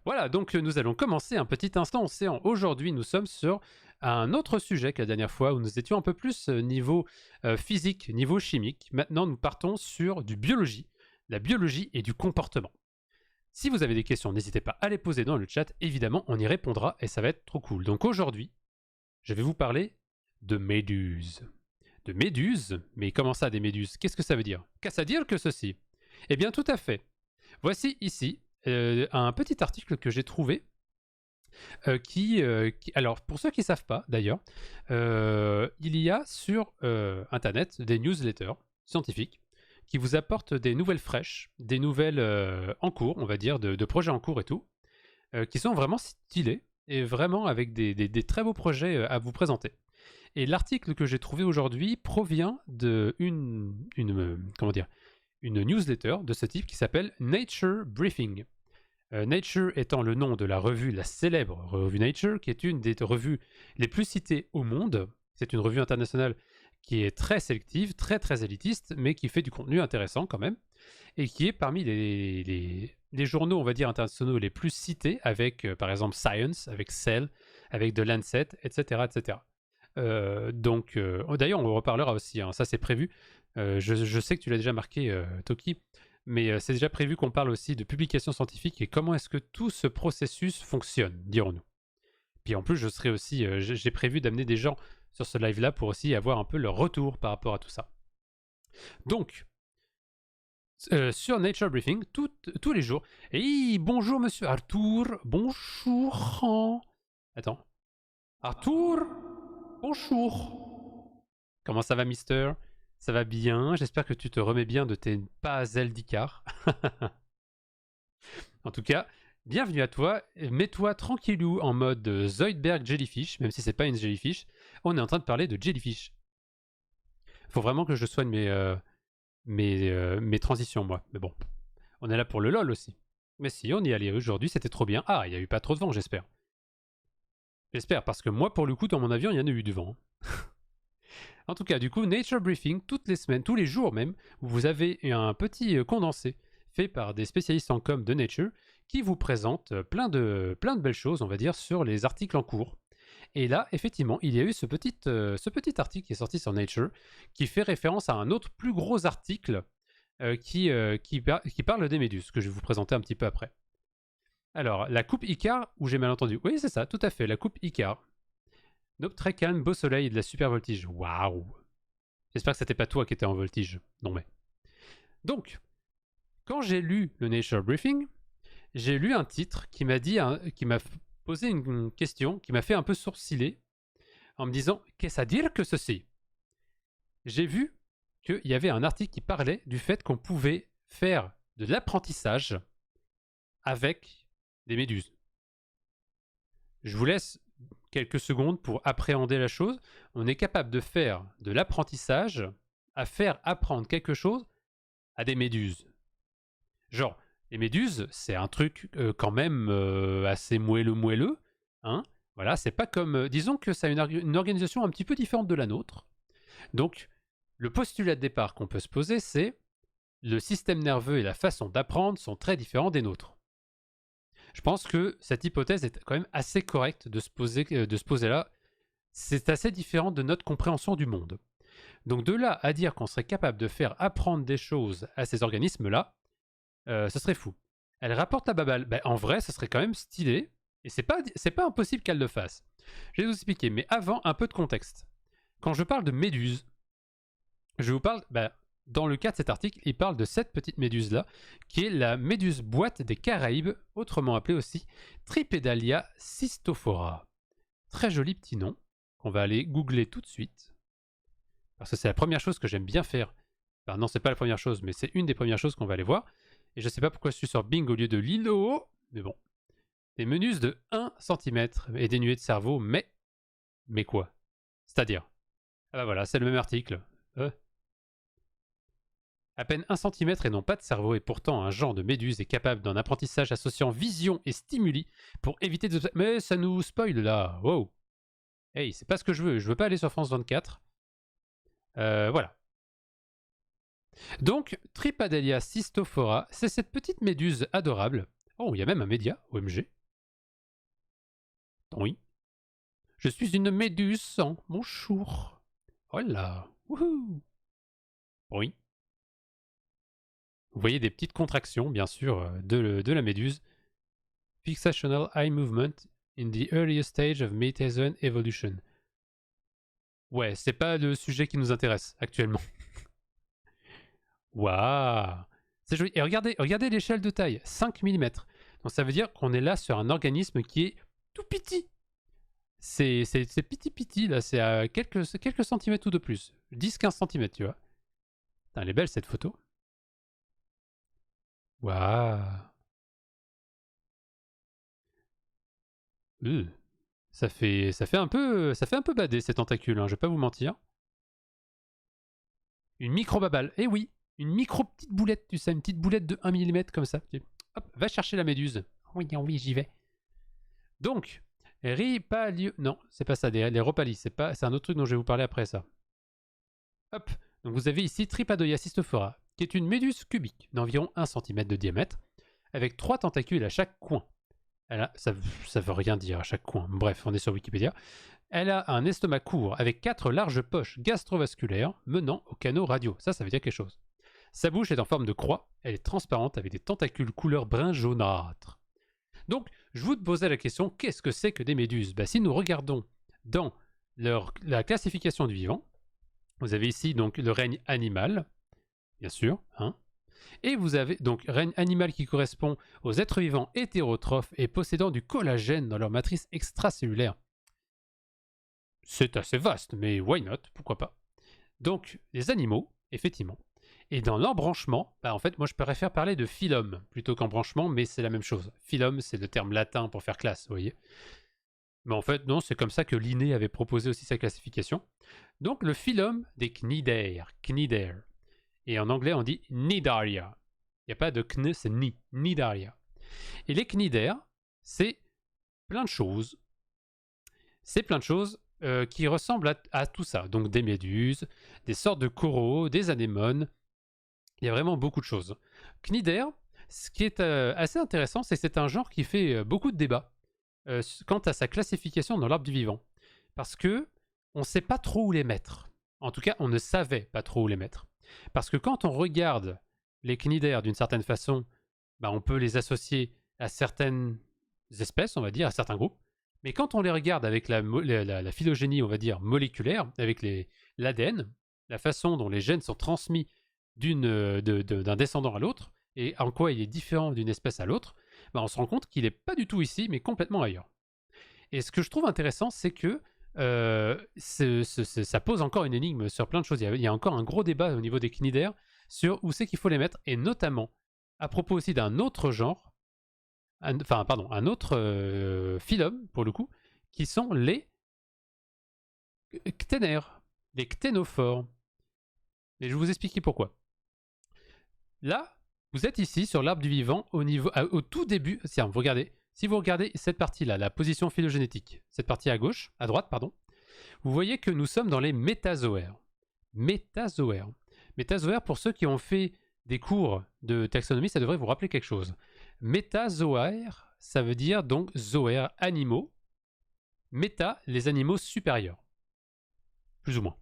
Voilà, donc nous allons commencer un petit instant océan. Aujourd'hui, nous sommes sur un autre sujet que la dernière fois où nous étions un peu plus niveau physique, niveau chimique. Maintenant, nous partons sur du biologie, la biologie et du comportement. Si vous avez des questions, n'hésitez pas à les poser dans le chat. Évidemment, on y répondra et ça va être trop cool. Donc aujourd'hui, je vais vous parler de méduses. De méduses? Mais comment ça, des méduses? Qu'est-ce que ça veut dire? Qu'est-ce à dire que ceci? Eh bien, tout à fait. Voici ici un petit article que j'ai trouvé alors, pour ceux qui ne savent pas d'ailleurs, il y a sur Internet des newsletters scientifiques qui vous apportent des nouvelles fraîches, des nouvelles en cours, on va dire, de projets en cours et tout, qui sont vraiment stylés et vraiment avec des très beaux projets à vous présenter. Et l'article que j'ai trouvé aujourd'hui provient comment dire, une newsletter de ce type qui s'appelle Nature Briefing. Nature étant le nom de la revue, la célèbre revue Nature, qui est une des revues les plus citées au monde. C'est une revue internationale qui est très sélective, très très élitiste, mais qui fait du contenu intéressant quand même, et qui est parmi les journaux, on va dire, internationaux les plus cités, avec par exemple Science, avec Cell, avec The Lancet, etc. etc. D'ailleurs, on en reparlera aussi, hein, ça c'est prévu. Je sais que tu l'as déjà marqué, Toki, mais c'est déjà prévu qu'on parle aussi de publications scientifiques et comment est-ce que tout ce processus fonctionne, dirons-nous. Puis en plus, je serai aussi, j'ai prévu d'amener des gens sur ce live-là pour aussi avoir un peu leur retour par rapport à tout ça. Donc, sur Nature Briefing, tous les jours. Et bonjour monsieur Arthur, bonjour. Attends. Arthur, bonjour. Comment ça va, mister? Ça va bien, j'espère que tu te remets bien de tes pas ailes d'Icar. En tout cas, bienvenue à toi. Mets-toi tranquillou en mode Zoidberg Jellyfish, même si c'est pas une jellyfish. On est en train de parler de jellyfish. Faut vraiment que je soigne mes transitions, moi. Mais bon, on est là pour le LOL aussi. Mais si, on y allait aujourd'hui, c'était trop bien. Ah, il n'y a eu pas trop de vent, j'espère. J'espère, parce que moi, pour le coup, dans mon avion, il y en a eu du vent. En tout cas, du coup, Nature Briefing, toutes les semaines, tous les jours même, où vous avez un petit condensé fait par des spécialistes en com de Nature qui vous présentent plein de belles choses, on va dire, sur les articles en cours. Et là, effectivement, il y a eu ce petit article qui est sorti sur Nature qui fait référence à un autre plus gros article qui parle des méduses, que je vais vous présenter un petit peu après. Alors, la coupe Icar, ou j'ai mal entendu? Oui, c'est ça, tout à fait, la coupe Icar. Nope, très calme, beau soleil et de la super voltige. Waouh! J'espère que c'était pas toi qui étais en voltige. Non mais. Donc, quand j'ai lu le Nature Briefing, j'ai lu un titre qui m'a posé une question, qui m'a fait un peu sourciller, en me disant qu'est-ce à dire que ceci? J'ai vu qu'il y avait un article qui parlait du fait qu'on pouvait faire de l'apprentissage avec des méduses. Je vous laisse quelques secondes pour appréhender la chose. On est capable de faire de l'apprentissage à faire apprendre quelque chose à des méduses. Genre, les méduses, c'est un truc quand même assez moelleux. Hein, voilà, c'est pas comme... disons que ça a une organisation un petit peu différente de la nôtre. Donc, le postulat de départ qu'on peut se poser, c'est le système nerveux et la façon d'apprendre sont très différents des nôtres. Je pense que cette hypothèse est quand même assez correcte de se poser là. C'est assez différent de notre compréhension du monde. Donc de là à dire qu'on serait capable de faire apprendre des choses à ces organismes-là, ce serait fou. Elle rapporte la baballe. Ben, en vrai, ce serait quand même stylé. Et c'est pas impossible qu'elle le fasse. Je vais vous expliquer. Mais avant, un peu de contexte. Quand je parle de méduses, je vous parle... dans le cas de cet article, il parle de cette petite méduse-là, qui est la méduse boîte des Caraïbes, autrement appelée aussi Tripedalia cystophora. Très joli petit nom, qu'on va aller googler tout de suite. Parce que c'est la première chose que j'aime bien faire. Enfin non, c'est pas la première chose, mais c'est une des premières choses qu'on va aller voir. Et je sais pas pourquoi je suis sur Bing au lieu de Lilo, mais bon. Des méduses de 1 cm et dénuées de cerveau, mais quoi? C'est-à-dire? Ah bah voilà, c'est le même article. À peine 1 cm et non pas de cerveau, et pourtant un genre de méduse est capable d'un apprentissage associant vision et stimuli pour éviter de... Mais ça nous spoil là, wow. Hey, c'est pas ce que je veux pas aller sur France 24. Voilà. Donc, Tripedalia cystophora, c'est cette petite méduse adorable. Oh, il y a même un média, OMG. Oui. Je suis une méduse sang. Bonjour. Oh là. Wouhou. Oui. Vous voyez des petites contractions, bien sûr, de la méduse. Fixational eye movement in the earliest stage of metazoan evolution. Ouais, c'est pas le sujet qui nous intéresse actuellement. Waouh. C'est joli. Et regardez l'échelle de taille, 5 mm. Donc ça veut dire qu'on est là sur un organisme qui est tout petit. C'est petit, là, c'est à quelques centimètres ou de plus. 10-15 centimètres, tu vois. Putain, elle est belle cette photo. Waouh. Ça fait un peu badé ces tentacules, hein, je vais pas vous mentir. Une micro-babale, eh oui, une micro-petite boulette, tu sais, une petite boulette de 1 mm comme ça. Hop, va chercher la méduse. Oui, oui, j'y vais. Donc, Ripalio... Non, c'est pas ça, les Ropalis, c'est un autre truc dont je vais vous parler après ça. Hop, donc vous avez ici Tripadoia cystophora, qui est une méduse cubique d'environ 1 cm de diamètre, avec 3 tentacules à chaque coin. Ça veut rien dire à chaque coin. Bref, on est sur Wikipédia. Elle a un estomac court avec 4 larges poches gastrovasculaires menant au canaux radio. Ça veut dire quelque chose. Sa bouche est en forme de croix. Elle est transparente avec des tentacules couleur brun jaunâtre. Donc, je vous posais la question, qu'est-ce que c'est que des méduses? Si nous regardons dans la classification du vivant, vous avez ici donc le règne animal, bien sûr, hein. Et vous avez donc règne animal qui correspond aux êtres vivants hétérotrophes et possédant du collagène dans leur matrice extracellulaire. C'est assez vaste, mais why not? Pourquoi pas? Donc, les animaux, effectivement. Et dans l'embranchement, en fait, moi je préfère parler de phylum plutôt qu'embranchement, mais c'est la même chose. Phylum, c'est le terme latin pour faire classe, vous voyez. Mais en fait, non, c'est comme ça que Linné avait proposé aussi sa classification. Donc, le phylum des cnidaires. Et en anglais, on dit Cnidaria. Il n'y a pas de kn, c'est ni. Cnidaria. Et les cnidaires, c'est plein de choses. C'est plein de choses qui ressemblent à tout ça. Donc des méduses, des sortes de coraux, des anémones. Il y a vraiment beaucoup de choses. Cnidaire, ce qui est assez intéressant, c'est que c'est un genre qui fait beaucoup de débats quant à sa classification dans l'arbre du vivant. Parce que on ne sait pas trop où les mettre. En tout cas, on ne savait pas trop où les mettre. Parce que quand on regarde les cnidaires d'une certaine façon, on peut les associer à certaines espèces, on va dire, à certains groupes. Mais quand on les regarde avec la phylogénie, on va dire, moléculaire, avec l'ADN, la façon dont les gènes sont transmis d'un descendant à l'autre, et en quoi il est différent d'une espèce à l'autre, on se rend compte qu'il n'est pas du tout ici, mais complètement ailleurs. Et ce que je trouve intéressant, c'est que ça pose encore une énigme sur plein de choses. Il y a encore un gros débat au niveau des cnidaires sur où c'est qu'il faut les mettre, et notamment à propos aussi d'un autre genre, un autre phylum, pour le coup, qui sont les cténaires, les cténophores. Et je vais vous expliquer pourquoi. Là, vous êtes ici sur l'arbre du vivant au tout début. Tiens, si vous regardez cette partie-là, la position phylogénétique, cette partie à droite, vous voyez que nous sommes dans les métazoaires. Métazoaires, pour ceux qui ont fait des cours de taxonomie, ça devrait vous rappeler quelque chose. Métazoaire, ça veut dire donc zoaires, animaux. Méta, les animaux supérieurs. Plus ou moins.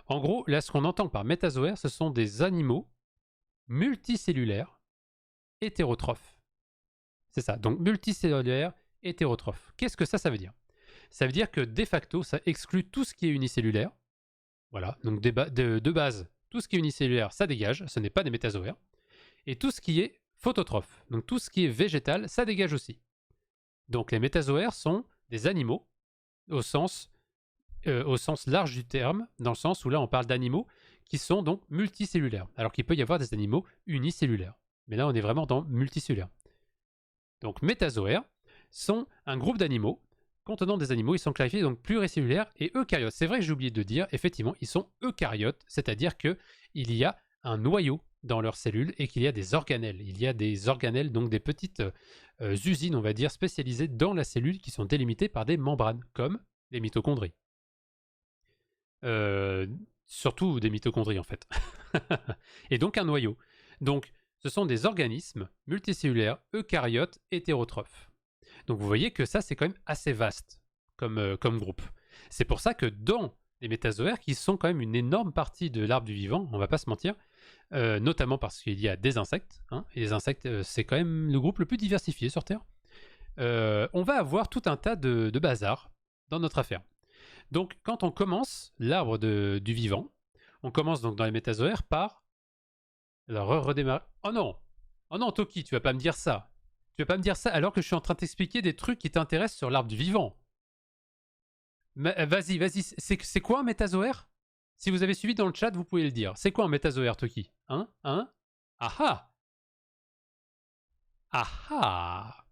En gros, là, ce qu'on entend par métazoaire, ce sont des animaux multicellulaires, hétérotrophes. C'est ça, donc multicellulaires, hétérotrophes. Qu'est-ce que ça veut dire? Ça veut dire que de facto, ça exclut tout ce qui est unicellulaire. Voilà, donc de base, tout ce qui est unicellulaire, ça dégage, ce n'est pas des métazoaires. Et tout ce qui est phototrophe, donc tout ce qui est végétal, ça dégage aussi. Donc les métazoaires sont des animaux au sens large du terme, dans le sens où là on parle d'animaux qui sont donc multicellulaires, alors qu'il peut y avoir des animaux unicellulaires. Mais là on est vraiment dans multicellulaire. Donc métazoaires sont un groupe d'animaux contenant des animaux, ils sont classifiés donc pluricellulaires et eucaryotes. C'est vrai que j'ai oublié de dire, effectivement, ils sont eucaryotes, c'est-à-dire qu'il y a un noyau dans leurs cellules et qu'il y a des organelles. Il y a des organelles, donc des petites usines, on va dire, spécialisées dans la cellule qui sont délimitées par des membranes, comme les mitochondries. Surtout des mitochondries, en fait. Et donc un noyau. Donc, ce sont des organismes multicellulaires, eucaryotes, hétérotrophes. Donc vous voyez que ça, c'est quand même assez vaste. comme groupe. C'est pour ça que dans les métazoaires, qui sont quand même une énorme partie de l'arbre du vivant, on va pas se mentir, notamment parce qu'il y a des insectes, hein, et les insectes, c'est quand même le groupe le plus diversifié sur Terre, on va avoir tout un tas de bazar dans notre affaire. Donc, quand on commence l'arbre du vivant, on commence donc dans les métazoaires par... Alors, redémarrer... Oh non! Oh non, Toki, tu vas pas me dire ça. Tu vas pas me dire ça alors que je suis en train de t'expliquer des trucs qui t'intéressent sur l'arbre du vivant. Vas-y, c'est quoi un métazoaire? Si vous avez suivi dans le chat, vous pouvez le dire. C'est quoi un métazoaire, Toki? Hein? Ah ah! Ah ah!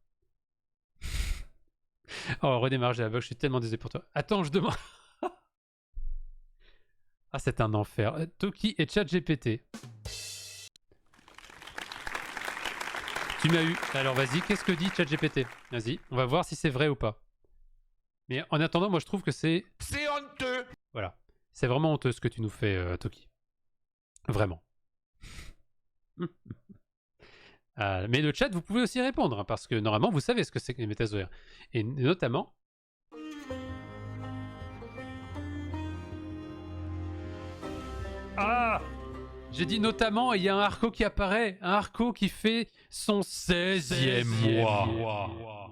Oh, redémarre, j'ai la bug, je suis tellement désolé pour toi. Attends, je demande... Ah, c'est un enfer. Toki et ChatGPT. Tu m'as eu. Alors vas-y, qu'est-ce que dit ChatGPT? Vas-y, on va voir si c'est vrai ou pas. Mais en attendant, moi je trouve que c'est... C'est honteux. Voilà. C'est vraiment honteux ce que tu nous fais, Toki. Vraiment. Mais le chat, vous pouvez aussi répondre, hein, parce que normalement, vous savez ce que c'est que les métazoaires. Et notamment... Ah! J'ai dit notamment, il y a un Arco qui apparaît. Un Arco qui fait son 16e mois.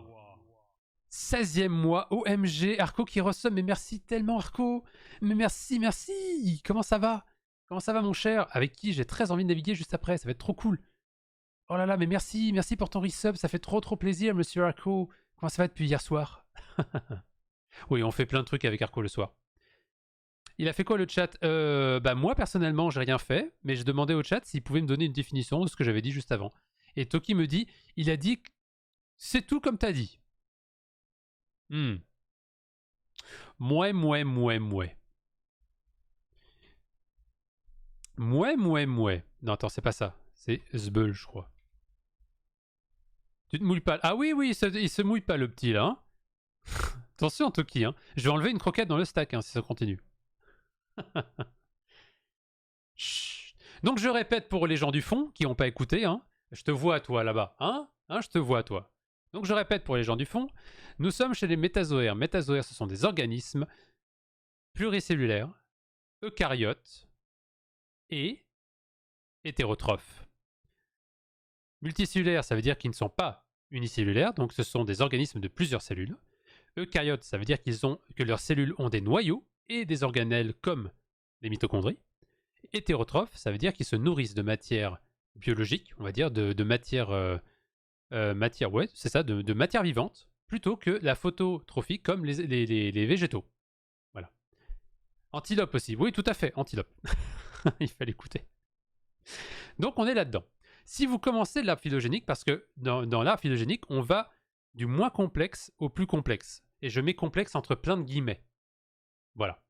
16e mois, OMG, Arco qui ressomme, mais merci tellement Arco. Mais merci. Comment ça va? Comment ça va mon cher? Avec qui j'ai très envie de naviguer juste après, ça va être trop cool. Oh là là, mais merci pour ton resub, ça fait trop plaisir monsieur Arco. Comment ça va depuis hier soir? Oui, on fait plein de trucs avec Arco le soir. Il a fait quoi le chat? Moi personnellement j'ai rien fait, mais je demandais au chat s'il pouvait me donner une définition de ce que j'avais dit juste avant. Et Toki me dit, il a dit c'est tout comme t'as dit. Mouais. Non attends, c'est pas ça. C'est Zbeul, je crois. Tu te mouilles pas. Ah oui, il se mouille pas le petit là. Hein. Attention Toki, hein. Je vais enlever une croquette dans le stack hein, si ça continue. Donc je répète pour les gens du fond qui n'ont pas écouté, hein. Je te vois toi là-bas, hein, je te vois toi. Donc je répète pour les gens du fond, nous sommes chez les métazoaires. Métazoaires, ce sont des organismes pluricellulaires, eucaryotes et hétérotrophes. Multicellulaires, ça veut dire qu'ils ne sont pas unicellulaires, donc ce sont des organismes de plusieurs cellules. Eucaryotes, ça veut dire que leurs cellules ont des noyaux et des organelles comme les mitochondries. Hétérotrophes, ça veut dire qu'ils se nourrissent de matière biologique, on va dire, de matière, ouais, c'est ça, de matière vivante, plutôt que la phototrophie comme les végétaux. Voilà. Antilope aussi, oui, tout à fait, antilope. Il fallait écouter. Donc on est là-dedans. Si vous commencez l'arbre phylogénique, parce que dans l'arbre phylogénique, on va du moins complexe au plus complexe. Et je mets complexe entre plein de guillemets. Voilà.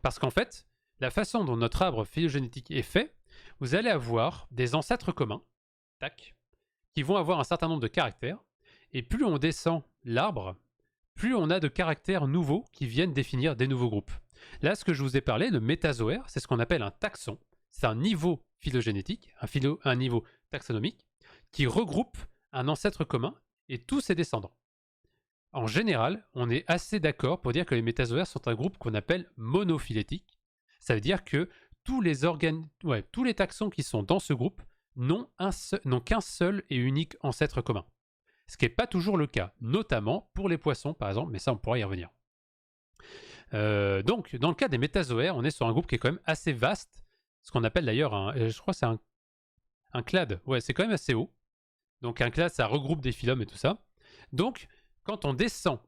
Parce qu'en fait, la façon dont notre arbre phylogénétique est fait, vous allez avoir des ancêtres communs, tac, qui vont avoir un certain nombre de caractères, et plus on descend l'arbre, plus on a de caractères nouveaux qui viennent définir des nouveaux groupes. Là, ce que je vous ai parlé, le métazoaire, c'est ce qu'on appelle un taxon. C'est un niveau phylogénétique, un niveau taxonomique, qui regroupe un ancêtre commun et tous ses descendants. En général, on est assez d'accord pour dire que les métazoaires sont un groupe qu'on appelle monophylétique. Ça veut dire que tous les taxons qui sont dans ce groupe n'ont qu'un seul et unique ancêtre commun. Ce qui n'est pas toujours le cas, notamment pour les poissons par exemple, mais ça on pourra y revenir. Donc, dans le cas des métazoaires, on est sur un groupe qui est quand même assez vaste, ce qu'on appelle d'ailleurs, je crois que c'est un clade, ouais, c'est quand même assez haut. Donc un clade, ça regroupe des phylums et tout ça. Donc, quand on descend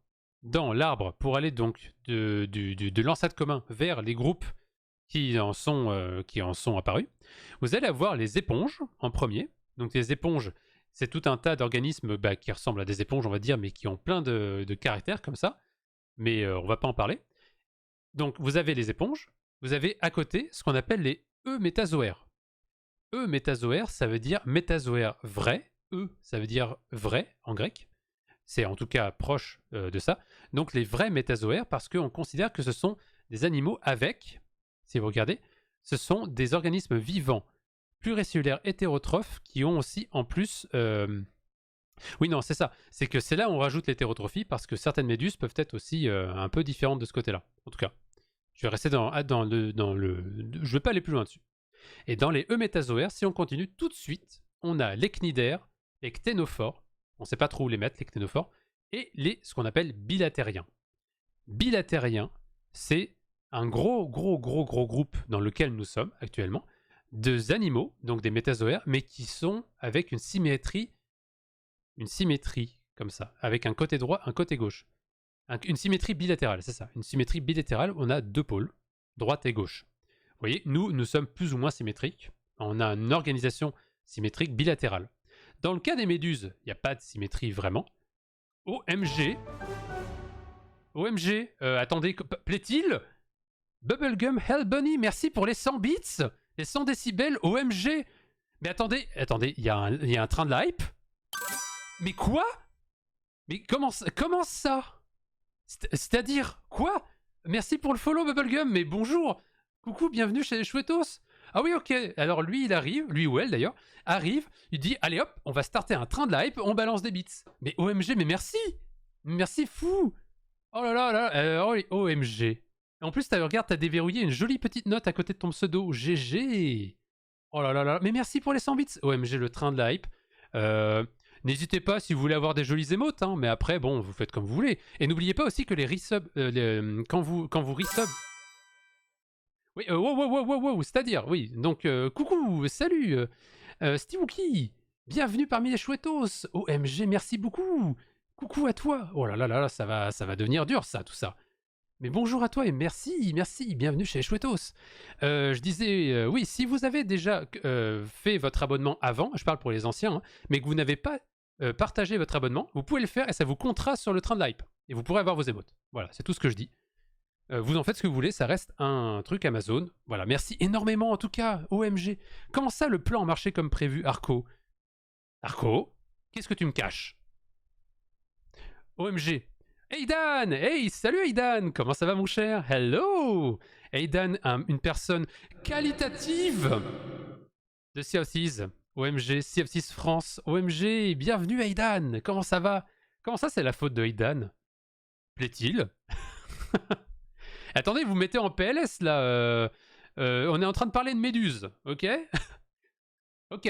dans l'arbre pour aller donc de l'ancêtre commun vers les groupes qui en sont apparus, vous allez avoir les éponges en premier. Donc les éponges, c'est tout un tas d'organismes qui ressemblent à des éponges, on va dire, mais qui ont plein de caractères comme ça. Mais on va pas en parler. Donc vous avez les éponges, vous avez à côté ce qu'on appelle les eumétazoaires. Eumétazoaires, ça veut dire métazoaire vrai. Ça veut dire vrai en grec. C'est en tout cas proche de ça. Donc les vrais métazoaires, parce qu'on considère que ce sont des animaux avec, si vous regardez, ce sont des organismes vivants pluricellulaires hétérotrophes qui ont aussi en plus Oui, non, c'est ça. C'est que c'est là où on rajoute l'hétérotrophie parce que certaines méduses peuvent être aussi un peu différentes de ce côté-là. En tout cas, je vais rester je vais pas aller plus loin dessus. Et dans les eumétazoaires, si on continue tout de suite, on a les cnidaires, les cténophores, on ne sait pas trop où les mettre, les cténophores, et ce qu'on appelle bilatériens. Bilatériens, c'est un gros groupe dans lequel nous sommes actuellement, de animaux, donc des métazoaires, mais qui sont avec une symétrie comme ça, avec un côté droit, un côté gauche. Une symétrie bilatérale, c'est ça. Une symétrie bilatérale, on a deux pôles, droite et gauche. Vous voyez, nous sommes plus ou moins symétriques. On a une organisation symétrique bilatérale. Dans le cas des méduses, il n'y a pas de symétrie vraiment. OMG. OMG. Attendez, plaît-il Bubblegum Hell Bunny, merci pour les 100 bits. Les 100 décibels, OMG. Mais attendez, il y a un train de hype. Mais quoi? Mais comment ça? C'est-à-dire, quoi? Merci pour le follow, Bubblegum, mais bonjour. Coucou, bienvenue chez les Chouettos. Ah oui, ok. Alors lui, il arrive, lui ou elle d'ailleurs, arrive, il dit, allez hop, on va starter un train de hype, on balance des bits. Mais OMG, mais merci. Merci fou. Oh là là là, OMG. En plus, regarde, t'as déverrouillé une jolie petite note à côté de ton pseudo. GG. Oh là là là, mais merci pour les 100 bits. OMG, le train de la hype. N'hésitez pas si vous voulez avoir des jolies émotes, hein, mais après, bon, vous faites comme vous voulez. Et n'oubliez pas aussi que les resubs, quand vous resub... Oui, wow, c'est-à-dire, oui. Donc, coucou, salut, Stiwookie, bienvenue parmi les Chouettos. OMG, merci beaucoup. Coucou à toi. Oh là là là, ça va devenir dur, ça, tout ça. Mais bonjour à toi et merci, bienvenue chez les Chouettos. Je disais, oui, si vous avez déjà fait votre abonnement avant, je parle pour les anciens, hein, mais que vous n'avez pas partagé votre abonnement, vous pouvez le faire et ça vous comptera sur le train de hype. Et vous pourrez avoir vos émotes. Voilà, c'est tout ce que je dis. Vous en faites ce que vous voulez, ça reste un truc Amazon. Voilà, merci énormément en tout cas, OMG. Comment ça le plan a marché comme prévu, Arco? Arco, qu'est-ce que tu me caches? OMG. Aidan! Hey, salut Aidan! Comment ça va mon cher? Hello! Aidan, une personne qualitative de Sea of Thieves. OMG, Sea of Thieves France. OMG, bienvenue Aidan! Comment ça va? Comment ça c'est la faute de Aidan? Plaît-il? Attendez, vous mettez en PLS là. On est en train de parler de Méduse, ok? Ok.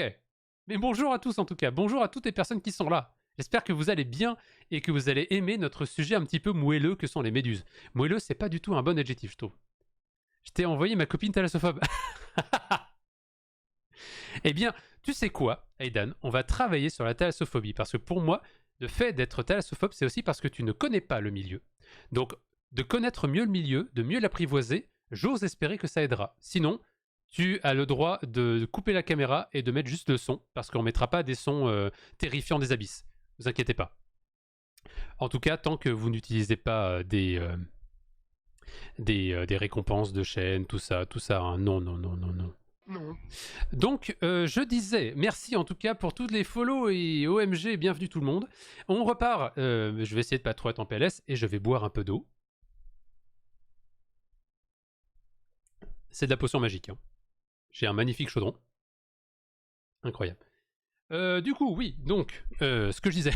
Mais bonjour à tous en tout cas. Bonjour à toutes les personnes qui sont là. J'espère que vous allez bien et que vous allez aimer notre sujet un petit peu moelleux que sont les méduses. Moelleux, c'est pas du tout un bon adjectif, je trouve. Je t'ai envoyé ma copine thalassophobe. Eh bien, tu sais quoi, Aidan? On va travailler sur la thalassophobie parce que pour moi, le fait d'être thalassophobe, c'est aussi parce que tu ne connais pas le milieu. Donc, de connaître mieux le milieu, de mieux l'apprivoiser, j'ose espérer que ça aidera. Sinon, tu as le droit de couper la caméra et de mettre juste le son parce qu'on ne mettra pas des sons terrifiants des abysses. Ne vous inquiétez pas. En tout cas, tant que vous n'utilisez pas des récompenses de chaîne, tout ça, hein. Non. Donc, je disais, merci en tout cas pour tous les follow et OMG, bienvenue tout le monde. On repart, je vais essayer de pas trop être en PLS et je vais boire un peu d'eau. C'est de la potion magique, hein. J'ai un magnifique chaudron. Incroyable. Du coup, oui, donc, ce que je disais.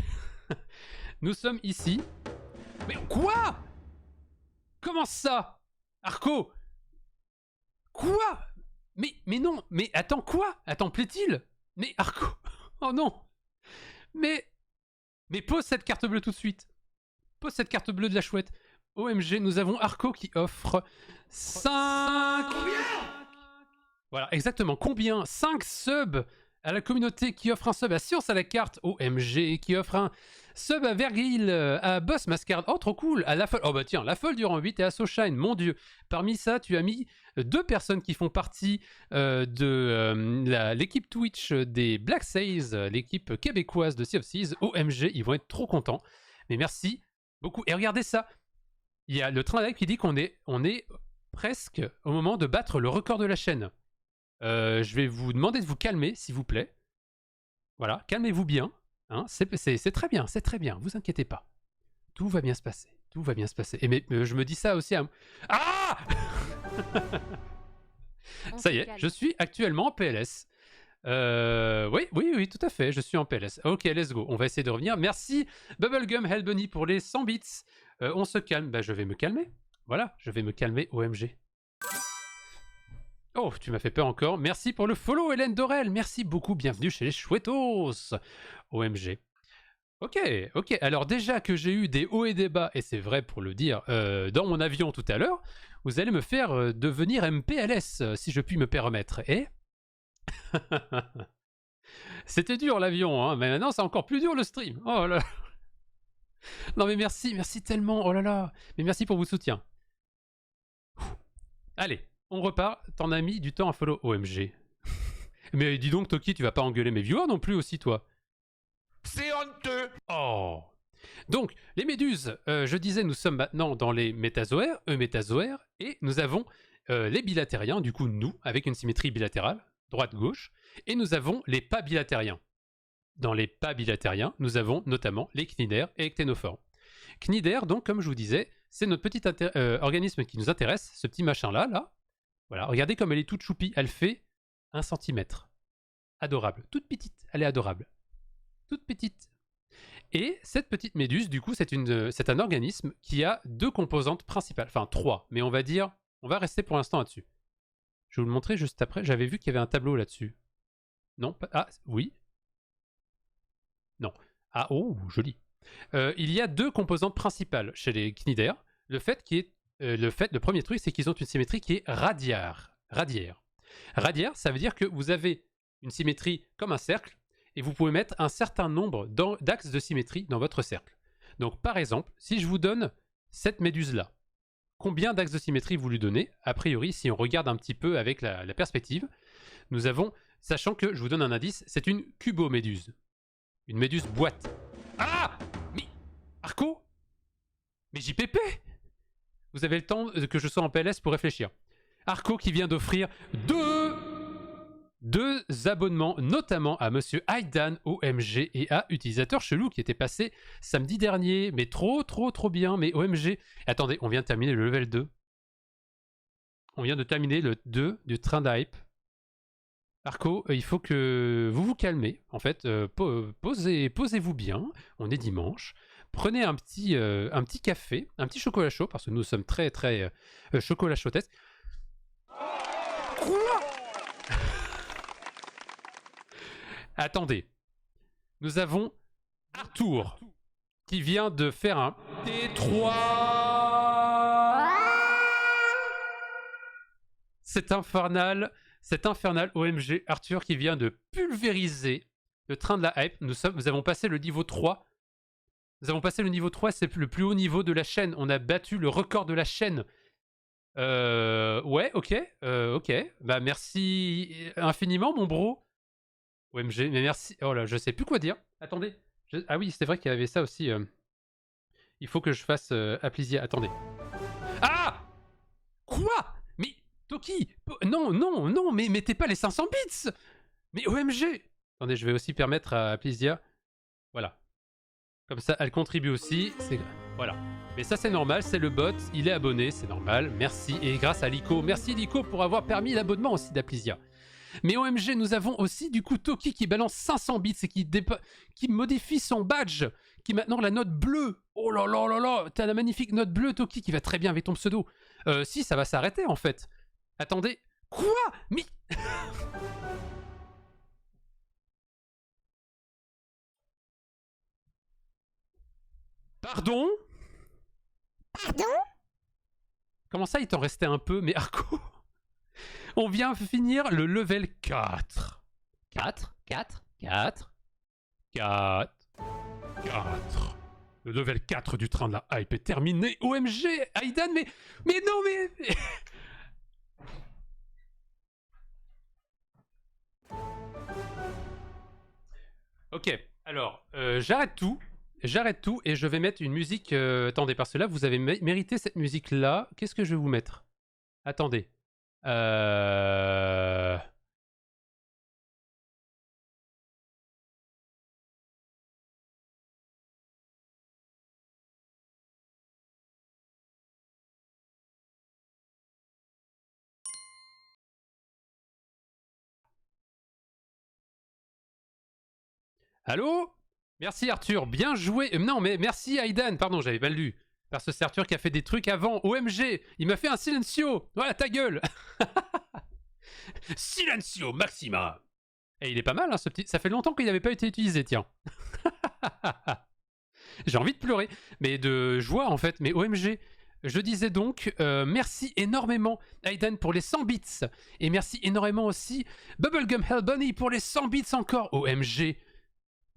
Nous sommes ici. Mais quoi? Comment ça? Arco? Quoi? Mais non, mais attends, quoi? Attends, plaît-il? Mais Arco? Oh non! Mais pose cette carte bleue tout de suite. Pose cette carte bleue de la chouette. OMG, nous avons Arco qui offre 5... Voilà, exactement. Combien? 5 subs à la communauté qui offre un sub à Science à la carte. OMG, qui offre un sub à Vergil, à Boss Mascard. Oh, trop cool. À la folle. Oh, bah tiens, la folle durant 8 et à Soshine. Mon dieu. Parmi ça, tu as mis 2 personnes qui font partie de l'équipe Twitch des Black Sails, l'équipe québécoise de Sea of Thieves. OMG, ils vont être trop contents. Mais merci beaucoup. Et regardez ça. Il y a le train live qui dit qu'on est presque au moment de battre le record de la chaîne. Je vais vous demander de vous calmer, s'il vous plaît. Voilà, calmez-vous bien. Hein, c'est très bien, c'est très bien. Vous inquiétez pas. Tout va bien se passer. Tout va bien se passer. Et mais je me dis ça aussi à... Ah Ça y est, je suis actuellement en PLS. Oui, tout à fait, je suis en PLS. Ok, let's go, on va essayer de revenir. Merci Bubblegum Hellbunny pour les 100 bits. On se calme, bah je vais me calmer. Voilà, je vais me calmer, OMG. Oh, tu m'as fait peur encore. Merci pour le follow, Hélène Dorel. Merci beaucoup, bienvenue chez les Chouettos. OMG. Ok, alors déjà que j'ai eu des hauts et des bas, et c'est vrai pour le dire, dans mon avion tout à l'heure, vous allez me faire devenir MPLS, si je puis me permettre. Et c'était dur l'avion, hein, mais maintenant c'est encore plus dur le stream. Oh là là. Non mais merci tellement, oh là là. Mais merci pour votre soutien. Allez, on repart. T'en as mis du temps à follow OMG. Mais dis donc Toki, tu vas pas engueuler mes viewers non plus aussi toi. C'est honteux. Oh. Donc, les méduses, je disais, nous sommes maintenant dans les métazoaires, eumétazoaires, et nous avons les bilatériens, du coup nous, avec une symétrie bilatérale, droite-gauche, et nous avons les pas bilatériens. Dans les pas bilatériens, nous avons notamment les cnidaires et les cténophores. Cnidaires, donc, comme je vous disais, c'est notre petit organisme qui nous intéresse, ce petit machin-là, là. Voilà, regardez comme elle est toute choupie, elle fait 1 cm. Adorable, toute petite, elle est adorable. Toute petite. Et cette petite méduse, du coup, c'est un organisme qui a 2 composantes principales. Enfin, 3, mais on va rester pour l'instant là-dessus. Je vais vous le montrer juste après. J'avais vu qu'il y avait un tableau là-dessus. Non, pas... Ah, oui. Non. Ah, oh, joli. Il y a 2 composantes principales chez les cnidaires. Le premier truc, c'est qu'ils ont une symétrie qui est radiaire. Radiaire, ça veut dire que vous avez une symétrie comme un cercle, et vous pouvez mettre un certain nombre d'axes de symétrie dans votre cercle. Donc par exemple, si je vous donne cette méduse-là, combien d'axes de symétrie vous lui donnez? A priori, si on regarde un petit peu avec la perspective, nous avons, sachant que, je vous donne un indice, c'est une cuboméduse. Une méduse boîte. Ah! Mais... Arco? Mais JPP? Vous avez le temps que je sois en PLS pour réfléchir. Arco qui vient d'offrir deux abonnements, notamment à Monsieur Aidan OMG et à Utilisateur Chelou qui était passé samedi dernier, mais trop bien, mais OMG. Attendez, on vient de terminer le level 2. On vient de terminer le 2 du train d'hype. Arco, il faut que vous vous calmez. En fait, posez-vous bien. On est dimanche. Prenez un petit café, un petit chocolat chaud, parce que nous sommes très chocolat chaudesque. Quoi? Attendez. Nous avons Arthur qui vient de faire un T3. C'est infernal OMG. Arthur qui vient de pulvériser le train de la hype. Nous avons passé le niveau 3. Nous avons passé le niveau 3, c'est le plus haut niveau de la chaîne. On a battu le record de la chaîne. Ouais, ok. Bah merci infiniment mon bro. OMG, mais merci. Oh là, je sais plus quoi dire. Attendez. Ah oui, c'est vrai qu'il y avait ça aussi. Il faut que je fasse Applisia. Attendez. Ah! Quoi? Mais Toki! Non, mais mettez pas les 500 bits! Mais OMG! Attendez, je vais aussi permettre à Applisia. Voilà. Comme ça, elle contribue aussi. Voilà. Mais ça, c'est normal, c'est le bot. Il est abonné, c'est normal. Merci. Et grâce à Lico. Merci Lico pour avoir permis l'abonnement aussi d'Applisia. Mais OMG, nous avons aussi du coup Toki qui balance 500 bits et qui modifie son badge, qui maintenant la note bleue. Oh là là là là, t'as la magnifique note bleue Toki qui va très bien avec ton pseudo. Si, ça va s'arrêter en fait. Attendez. Quoi? Mais... Pardon? Comment ça, il t'en restait un peu? Mais Arco, on vient finir le level 4. 4. Le level 4 du train de la hype est terminé. OMG, Aidan, mais non, mais... Ok, alors, j'arrête tout et je vais mettre une musique... attendez, parce que là, vous avez mérité cette musique-là. Qu'est-ce que je vais vous mettre? Attendez. Allô? Merci Arthur, bien joué. Non, mais merci Aidan, pardon, j'avais mal lu. Parce que c'est Arthur qui a fait des trucs avant. OMG, il m'a fait un silencio. Voilà, ta gueule. Silencio Maxima. Et il est pas mal, hein, ce petit. Ça fait longtemps qu'il n'avait pas été utilisé, tiens. J'ai envie de pleurer, mais de joie en fait. Mais OMG. Je disais donc, merci énormément Aidan pour les 100 bits. Et merci énormément aussi Bubblegum Hell Bunny pour les 100 bits encore. OMG.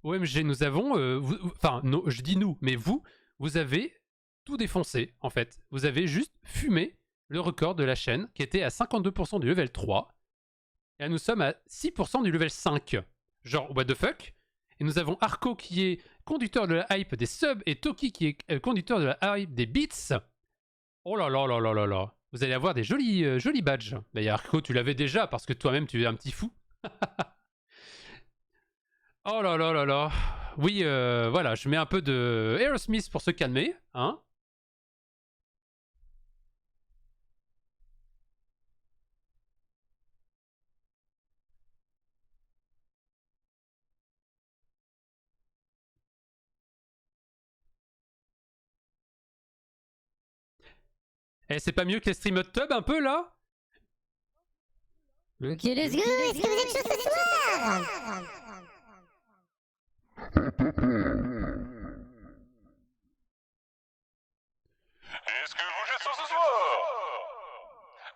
OMG, nous avons... Enfin, je dis nous, mais vous avez tout défoncé, en fait. Vous avez juste fumé le record de la chaîne, qui était à 52% du level 3. Et là, nous sommes à 6% du level 5. Genre, what the fuck? Et nous avons Arco qui est conducteur de la hype des subs, et Toki qui est conducteur de la hype des bits. Oh là là là là là là. Vous allez avoir des jolis badges. D'ailleurs, Arco, tu l'avais déjà, parce que toi-même, tu es un petit fou. Oh là là là là. Oui, voilà, je mets un peu de Aerosmith pour se calmer, hein. Eh, c'est pas mieux que les stream hot tub un peu là? Ok, let's go. Est-ce que vous êtes chaud ce soir? Est-ce que vous êtes chaud ce soir?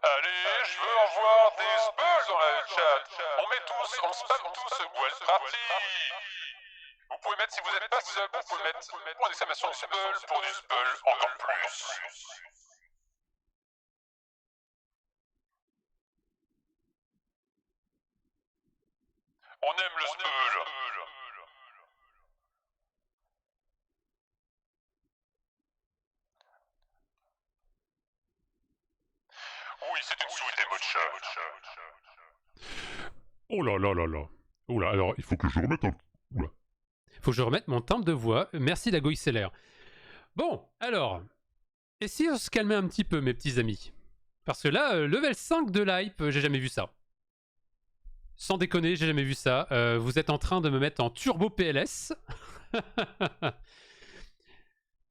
Allez, je veux en voir des spells dans le chat. On spam tous Well Party. Vous pouvez mettre, si vous n'êtes pas sub, vous pouvez mettre point d'exclamation spell pour du spell encore plus. On aime le spell. Oui, c'est une souris des mots de chat. Oh là là là là. Oula, alors il faut que je remette un... Oula. Faut que je remette mon timbre de voix. Merci la Goïcellaire. Bon, alors, essayez de se calmer un petit peu, mes petits amis. Parce que là, level 5 de l'hype, j'ai jamais vu ça. Sans déconner, j'ai jamais vu ça. Vous êtes en train de me mettre en turbo PLS.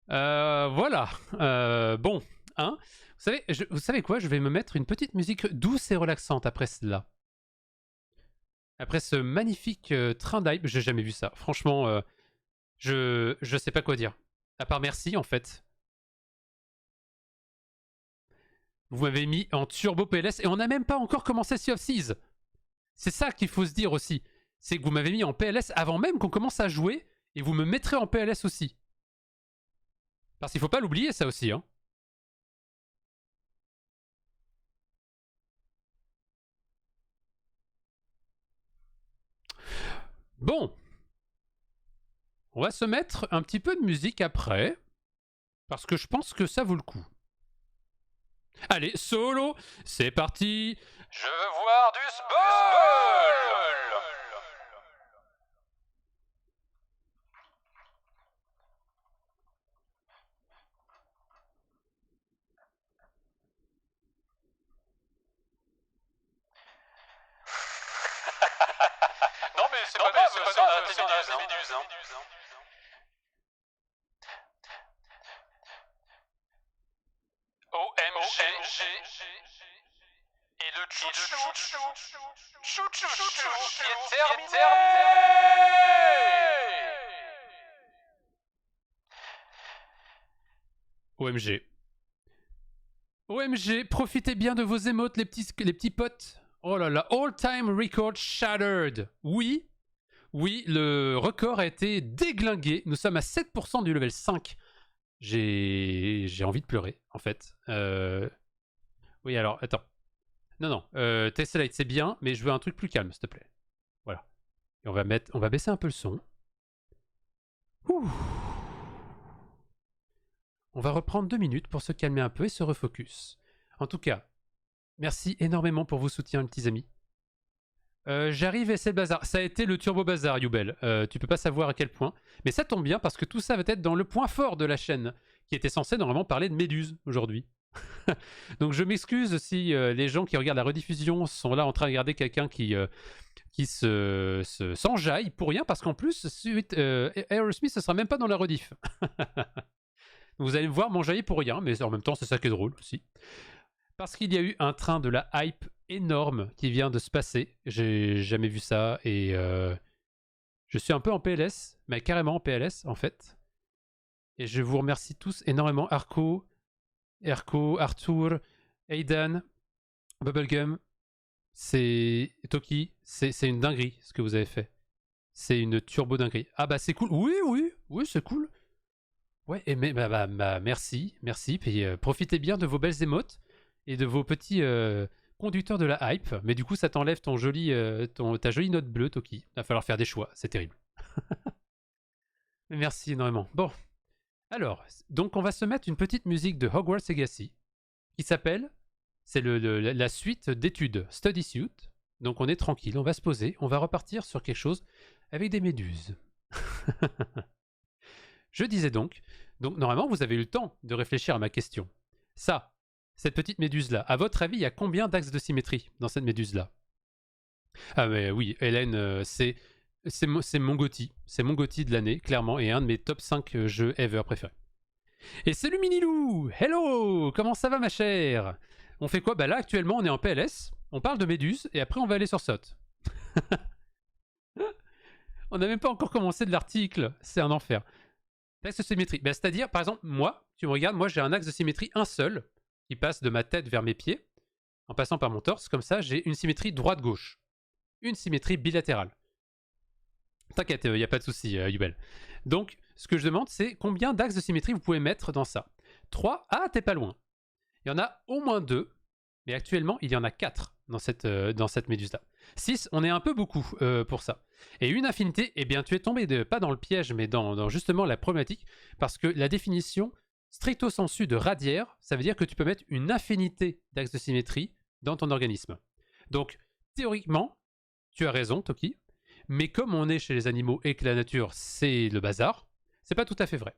Voilà. Bon, hein. Vous savez quoi? Je vais me mettre une petite musique douce et relaxante après cela. Après ce magnifique train d'hype, j'ai jamais vu ça. Franchement, je sais pas quoi dire. À part merci, en fait. Vous m'avez mis en turbo PLS et on n'a même pas encore commencé Sea of Thieves. C'est ça qu'il faut se dire aussi. C'est que vous m'avez mis en PLS avant même qu'on commence à jouer et vous me mettrez en PLS aussi. Parce qu'il faut pas l'oublier ça aussi, hein. Bon. On va se mettre un petit peu de musique après. Parce que je pense que ça vaut le coup. Allez, solo, c'est parti. Je veux voir du spell. Non mais c'est pas grave, on a des méduses, hein. OMG. Et le chouchou qui est terminé. OMG. OMG, profitez bien de vos émotes, les petits potes. Oh là là, all time record shattered. Oui, le record a été déglingué. Nous sommes à 7% du level 5. J'ai envie de pleurer, en fait. Oui, alors, attends. Non, Tessellite, c'est bien, mais je veux un truc plus calme, s'il te plaît. Voilà. Et on va baisser un peu le son. Ouh. On va reprendre 2 minutes pour se calmer un peu et se refocus. En tout cas, merci énormément pour vos soutiens, les petits amis. J'arrive et c'est le bazar. Ça a été le turbo bazar, Youbel. Tu peux pas savoir à quel point. Mais ça tombe bien parce que tout ça va être dans le point fort de la chaîne, qui était censé normalement parler de Méduse aujourd'hui. Donc je m'excuse si les gens qui regardent la rediffusion sont là en train de regarder quelqu'un qui qui s'enjaille pour rien parce qu'en plus, Aerosmith, ce sera même pas dans la rediff. Vous allez me voir m'enjailler pour rien, mais en même temps, c'est ça qui est drôle aussi. Parce qu'il y a eu un train de la hype énorme qui vient de se passer. J'ai jamais vu ça et je suis un peu en PLS, mais carrément en PLS en fait. Et je vous remercie tous énormément. Arco, Arthur, Aidan, Bubblegum, c'est Toki, c'est une dinguerie ce que vous avez fait. C'est une turbo dinguerie. Ah bah c'est cool. Oui, c'est cool. Ouais, et merci. Puis profitez bien de vos belles émotes et de vos petits conducteurs de la hype. Mais du coup, ça t'enlève ta jolie note bleue, Toki. Il va falloir faire des choix, c'est terrible. Merci énormément. Bon, alors, donc on va se mettre une petite musique de Hogwarts Legacy qui s'appelle, c'est la suite d'études Study Suit. Donc on est tranquille, on va se poser, on va repartir sur quelque chose avec des méduses. Je disais donc normalement vous avez eu le temps de réfléchir à ma question. Cette petite méduse-là, à votre avis, il y a combien d'axes de symétrie dans cette méduse-là? Ah mais oui, Hélène, c'est mon GOTY. C'est mon GOTY de l'année, clairement, et un de mes top 5 jeux ever préférés. Et c'est le Minilou! Hello! Comment ça va, ma chère? On fait quoi? Bah là, actuellement, on est en PLS, on parle de méduse, et après, on va aller sur SOT. On n'a même pas encore commencé de l'article, c'est un enfer. Axe de symétrie. Bah, c'est-à-dire, par exemple, moi, tu me regardes, moi, j'ai un axe de symétrie, un seul, qui passe de ma tête vers mes pieds, en passant par mon torse, comme ça, j'ai une symétrie droite-gauche. Une symétrie bilatérale. T'inquiète, il n'y a pas de souci, Yubel. Donc, ce que je demande, c'est combien d'axes de symétrie vous pouvez mettre dans ça? 3. Ah, t'es pas loin. Il y en a au moins 2, mais actuellement, il y en a 4 dans cette méduse-là. 6, on est un peu beaucoup pour ça. Et une infinité, eh bien, tu es tombé pas dans le piège, mais dans justement la problématique, parce que la définition stricto sensu de radiaire, ça veut dire que tu peux mettre une infinité d'axes de symétrie dans ton organisme. Donc, théoriquement, tu as raison, Toki, mais comme on est chez les animaux et que la nature, c'est le bazar, c'est pas tout à fait vrai.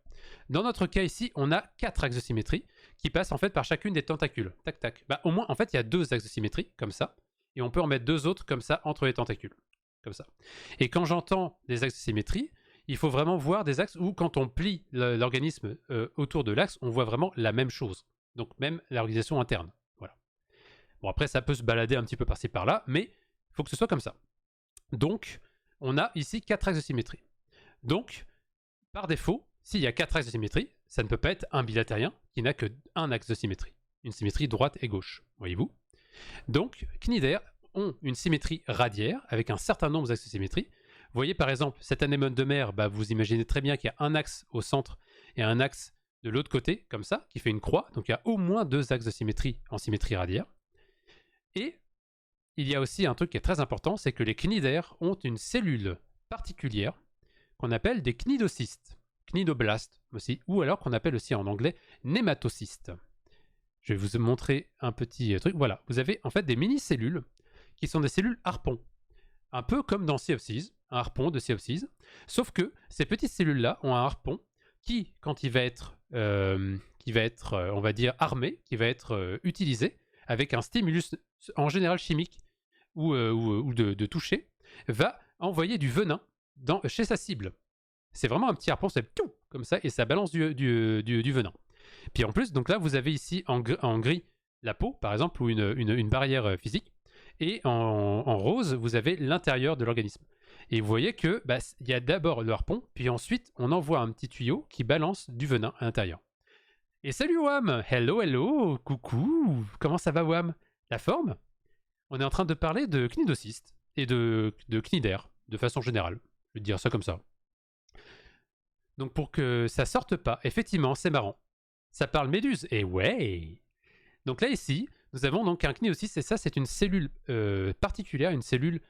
Dans notre cas ici, on a 4 axes de symétrie qui passent en fait par chacune des tentacules. Tac, tac. Bah, au moins, en fait, il y a 2 axes de symétrie, comme ça, et on peut en mettre 2 autres comme ça entre les tentacules. Comme ça. Et quand j'entends des axes de symétrie, il faut vraiment voir des axes où, quand on plie l'organisme autour de l'axe, on voit vraiment la même chose. Donc, même l'organisation interne. Voilà. Bon, après, ça peut se balader un petit peu par-ci par-là, mais il faut que ce soit comme ça. Donc, on a ici 4 axes de symétrie. Donc, par défaut, s'il y a 4 axes de symétrie, ça ne peut pas être un bilatérien qui n'a que un axe de symétrie. Une symétrie droite et gauche, voyez-vous. Donc, cnidaires ont une symétrie radiaire avec un certain nombre d'axes de symétrie. Vous voyez par exemple, cette anémone de mer, bah, vous imaginez très bien qu'il y a un axe au centre et un axe de l'autre côté, comme ça, qui fait une croix. Donc il y a au moins 2 axes de symétrie en symétrie radiaire. Et il y a aussi un truc qui est très important, c'est que les cnidaires ont une cellule particulière qu'on appelle des cnidocystes, cnidoblastes aussi, ou alors qu'on appelle aussi en anglais nématocystes. Je vais vous montrer un petit truc. Voilà, vous avez en fait des mini-cellules qui sont des cellules harpons. Un peu comme dans Sea of Thieves, un harpon de Sea of Thieves. Sauf que ces petites cellules-là ont un harpon qui, quand il va être, on va dire, armé, qui va être utilisé avec un stimulus en général chimique ou de toucher, va envoyer du venin chez sa cible. C'est vraiment un petit harpon, c'est tout comme ça, et ça balance du venin. Puis en plus, donc là, vous avez ici en gris la peau, par exemple, ou une barrière physique. Et en rose, vous avez l'intérieur de l'organisme. Et vous voyez que y a d'abord le harpon, puis ensuite, on envoie un petit tuyau qui balance du venin à l'intérieur. Et salut Wam! Hello, coucou! Comment ça va Wam? La forme? On est en train de parler de cnidocystes et de cnidaires, de façon générale. Je vais dire ça comme ça. Donc pour que ça sorte pas, effectivement, c'est marrant. Ça parle méduse, et ouais! Donc là, ici, nous avons donc un cnidocyste, et ça, c'est une cellule particulière, une cellule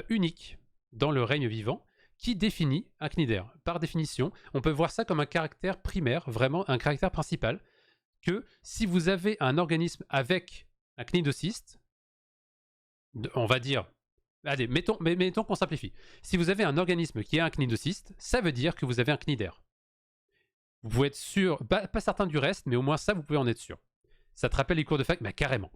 unique dans le règne vivant, qui définit un cnidaire. Par définition, on peut voir ça comme un caractère primaire, vraiment un caractère principal, que si vous avez un organisme avec un cnidocyste, on va dire, allez, mettons qu'on simplifie. Si vous avez un organisme qui a un cnidocyste, ça veut dire que vous avez un cnidaire. Vous pouvez être sûr, pas certain du reste, mais au moins ça, vous pouvez en être sûr. Ça te rappelle les cours de fac? Bah carrément.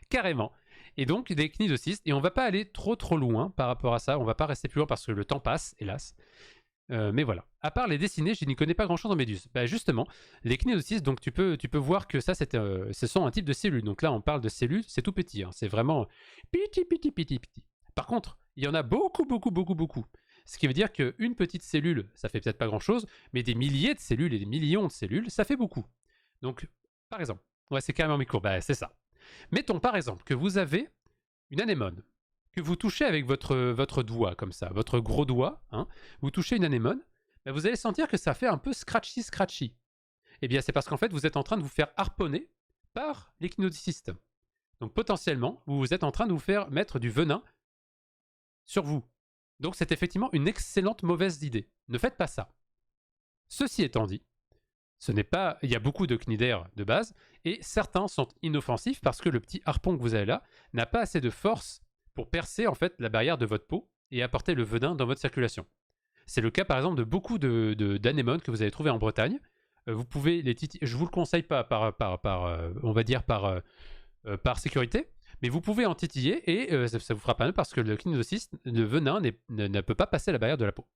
Carrément. Et donc des cnidocystes, et on va pas aller trop loin par rapport à ça, on va pas rester plus loin parce que le temps passe, hélas. Mais voilà. À part les dessiner, je n'y connais pas grand chose en méduse. Bah justement, les cnidocystes, donc tu peux voir que ça, ce sont un type de cellule. Donc là, on parle de cellules, c'est tout petit. Hein. C'est vraiment petit. Par contre, il y en a beaucoup. Ce qui veut dire qu'une petite cellule, ça fait peut-être pas grand chose, mais des milliers de cellules et des millions de cellules, ça fait beaucoup. Donc, par exemple, ouais, c'est carrément mes cours, bah c'est ça. Mettons par exemple que vous avez une anémone que vous touchez avec votre doigt, comme ça, votre gros doigt, hein, vous touchez une anémone, bah vous allez sentir que ça fait un peu scratchy. Eh bien, c'est parce qu'en fait, vous êtes en train de vous faire harponner par les cnidocystes. Donc, potentiellement, vous êtes en train de vous faire mettre du venin sur vous. Donc, c'est effectivement une excellente mauvaise idée. Ne faites pas ça. Ceci étant dit, il y a beaucoup de cnidaires de base, et certains sont inoffensifs parce que le petit harpon que vous avez là n'a pas assez de force pour percer en fait la barrière de votre peau et apporter le venin dans votre circulation. C'est le cas par exemple de beaucoup d'anémones que vous allez trouver en Bretagne. Vous pouvez les titiller, je vous le conseille pas on va dire par sécurité, mais vous pouvez en titiller et ça vous fera pas mal parce que le cnidocyste, le venin ne peut pas passer la barrière de la peau.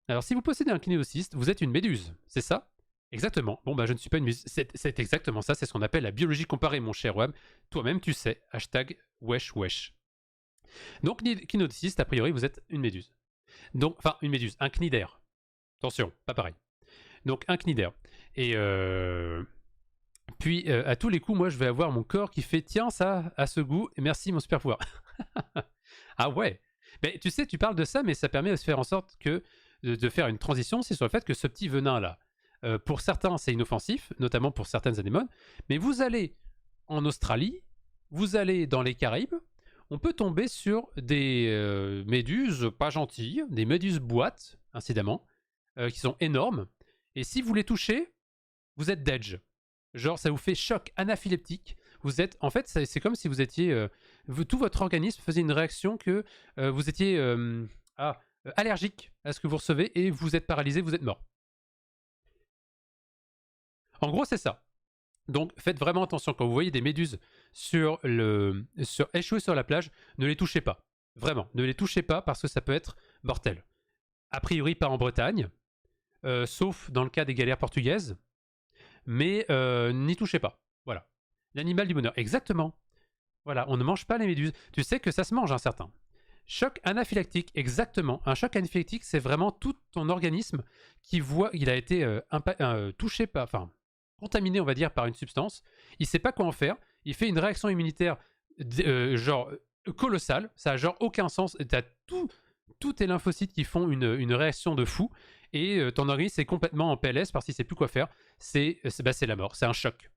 Alors si vous possédez un cnidocyste, vous êtes une méduse, c'est ça? Exactement. Bon, bah, je ne suis pas une méduse. C'est exactement ça. C'est ce qu'on appelle la biologie comparée, mon cher Wam. Toi-même, tu sais. Hashtag wesh. Donc, cnidocyste, a priori, vous êtes une méduse. Donc, enfin, une méduse. Un cnidaire. Attention, pas pareil. Donc, un cnidaire. Et puis, à tous les coups, moi, je vais avoir mon corps qui fait tiens, ça a ce goût. Et merci, mon super pouvoir. Ah ouais. Mais tu sais, tu parles de ça, mais ça permet de faire en sorte que de faire une transition. C'est sur le fait que ce petit venin-là, pour certains, c'est inoffensif, notamment pour certaines anémones. Mais vous allez en Australie, vous allez dans les Caraïbes, on peut tomber sur des méduses pas gentilles, des méduses boîtes, incidemment, qui sont énormes. Et si vous les touchez, vous êtes dead. Genre, ça vous fait choc anaphylactique. Vous êtes, en fait, c'est comme si vous étiez, tout votre organisme faisait une réaction que vous étiez allergique à ce que vous recevez et vous êtes paralysé, vous êtes mort. En gros, c'est ça. Donc, faites vraiment attention quand vous voyez des méduses échouer sur la plage, ne les touchez pas. Vraiment, ne les touchez pas parce que ça peut être mortel. A priori, pas en Bretagne, sauf dans le cas des galères portugaises, mais n'y touchez pas. Voilà. L'animal du bonheur, exactement. Voilà, on ne mange pas les méduses. Tu sais que ça se mange, un certain. Choc anaphylactique, exactement. Un choc anaphylactique, c'est vraiment tout ton organisme qui voit qu'il a été touché par, enfin, contaminé, on va dire, par une substance. Il ne sait pas quoi en faire. Il fait une réaction immunitaire genre colossale. Ça n'a genre aucun sens. Tu as tous tes lymphocytes qui font une réaction de fou. Et ton organisme est complètement en PLS parce qu'il ne sait plus quoi faire. C'est la mort. C'est un choc.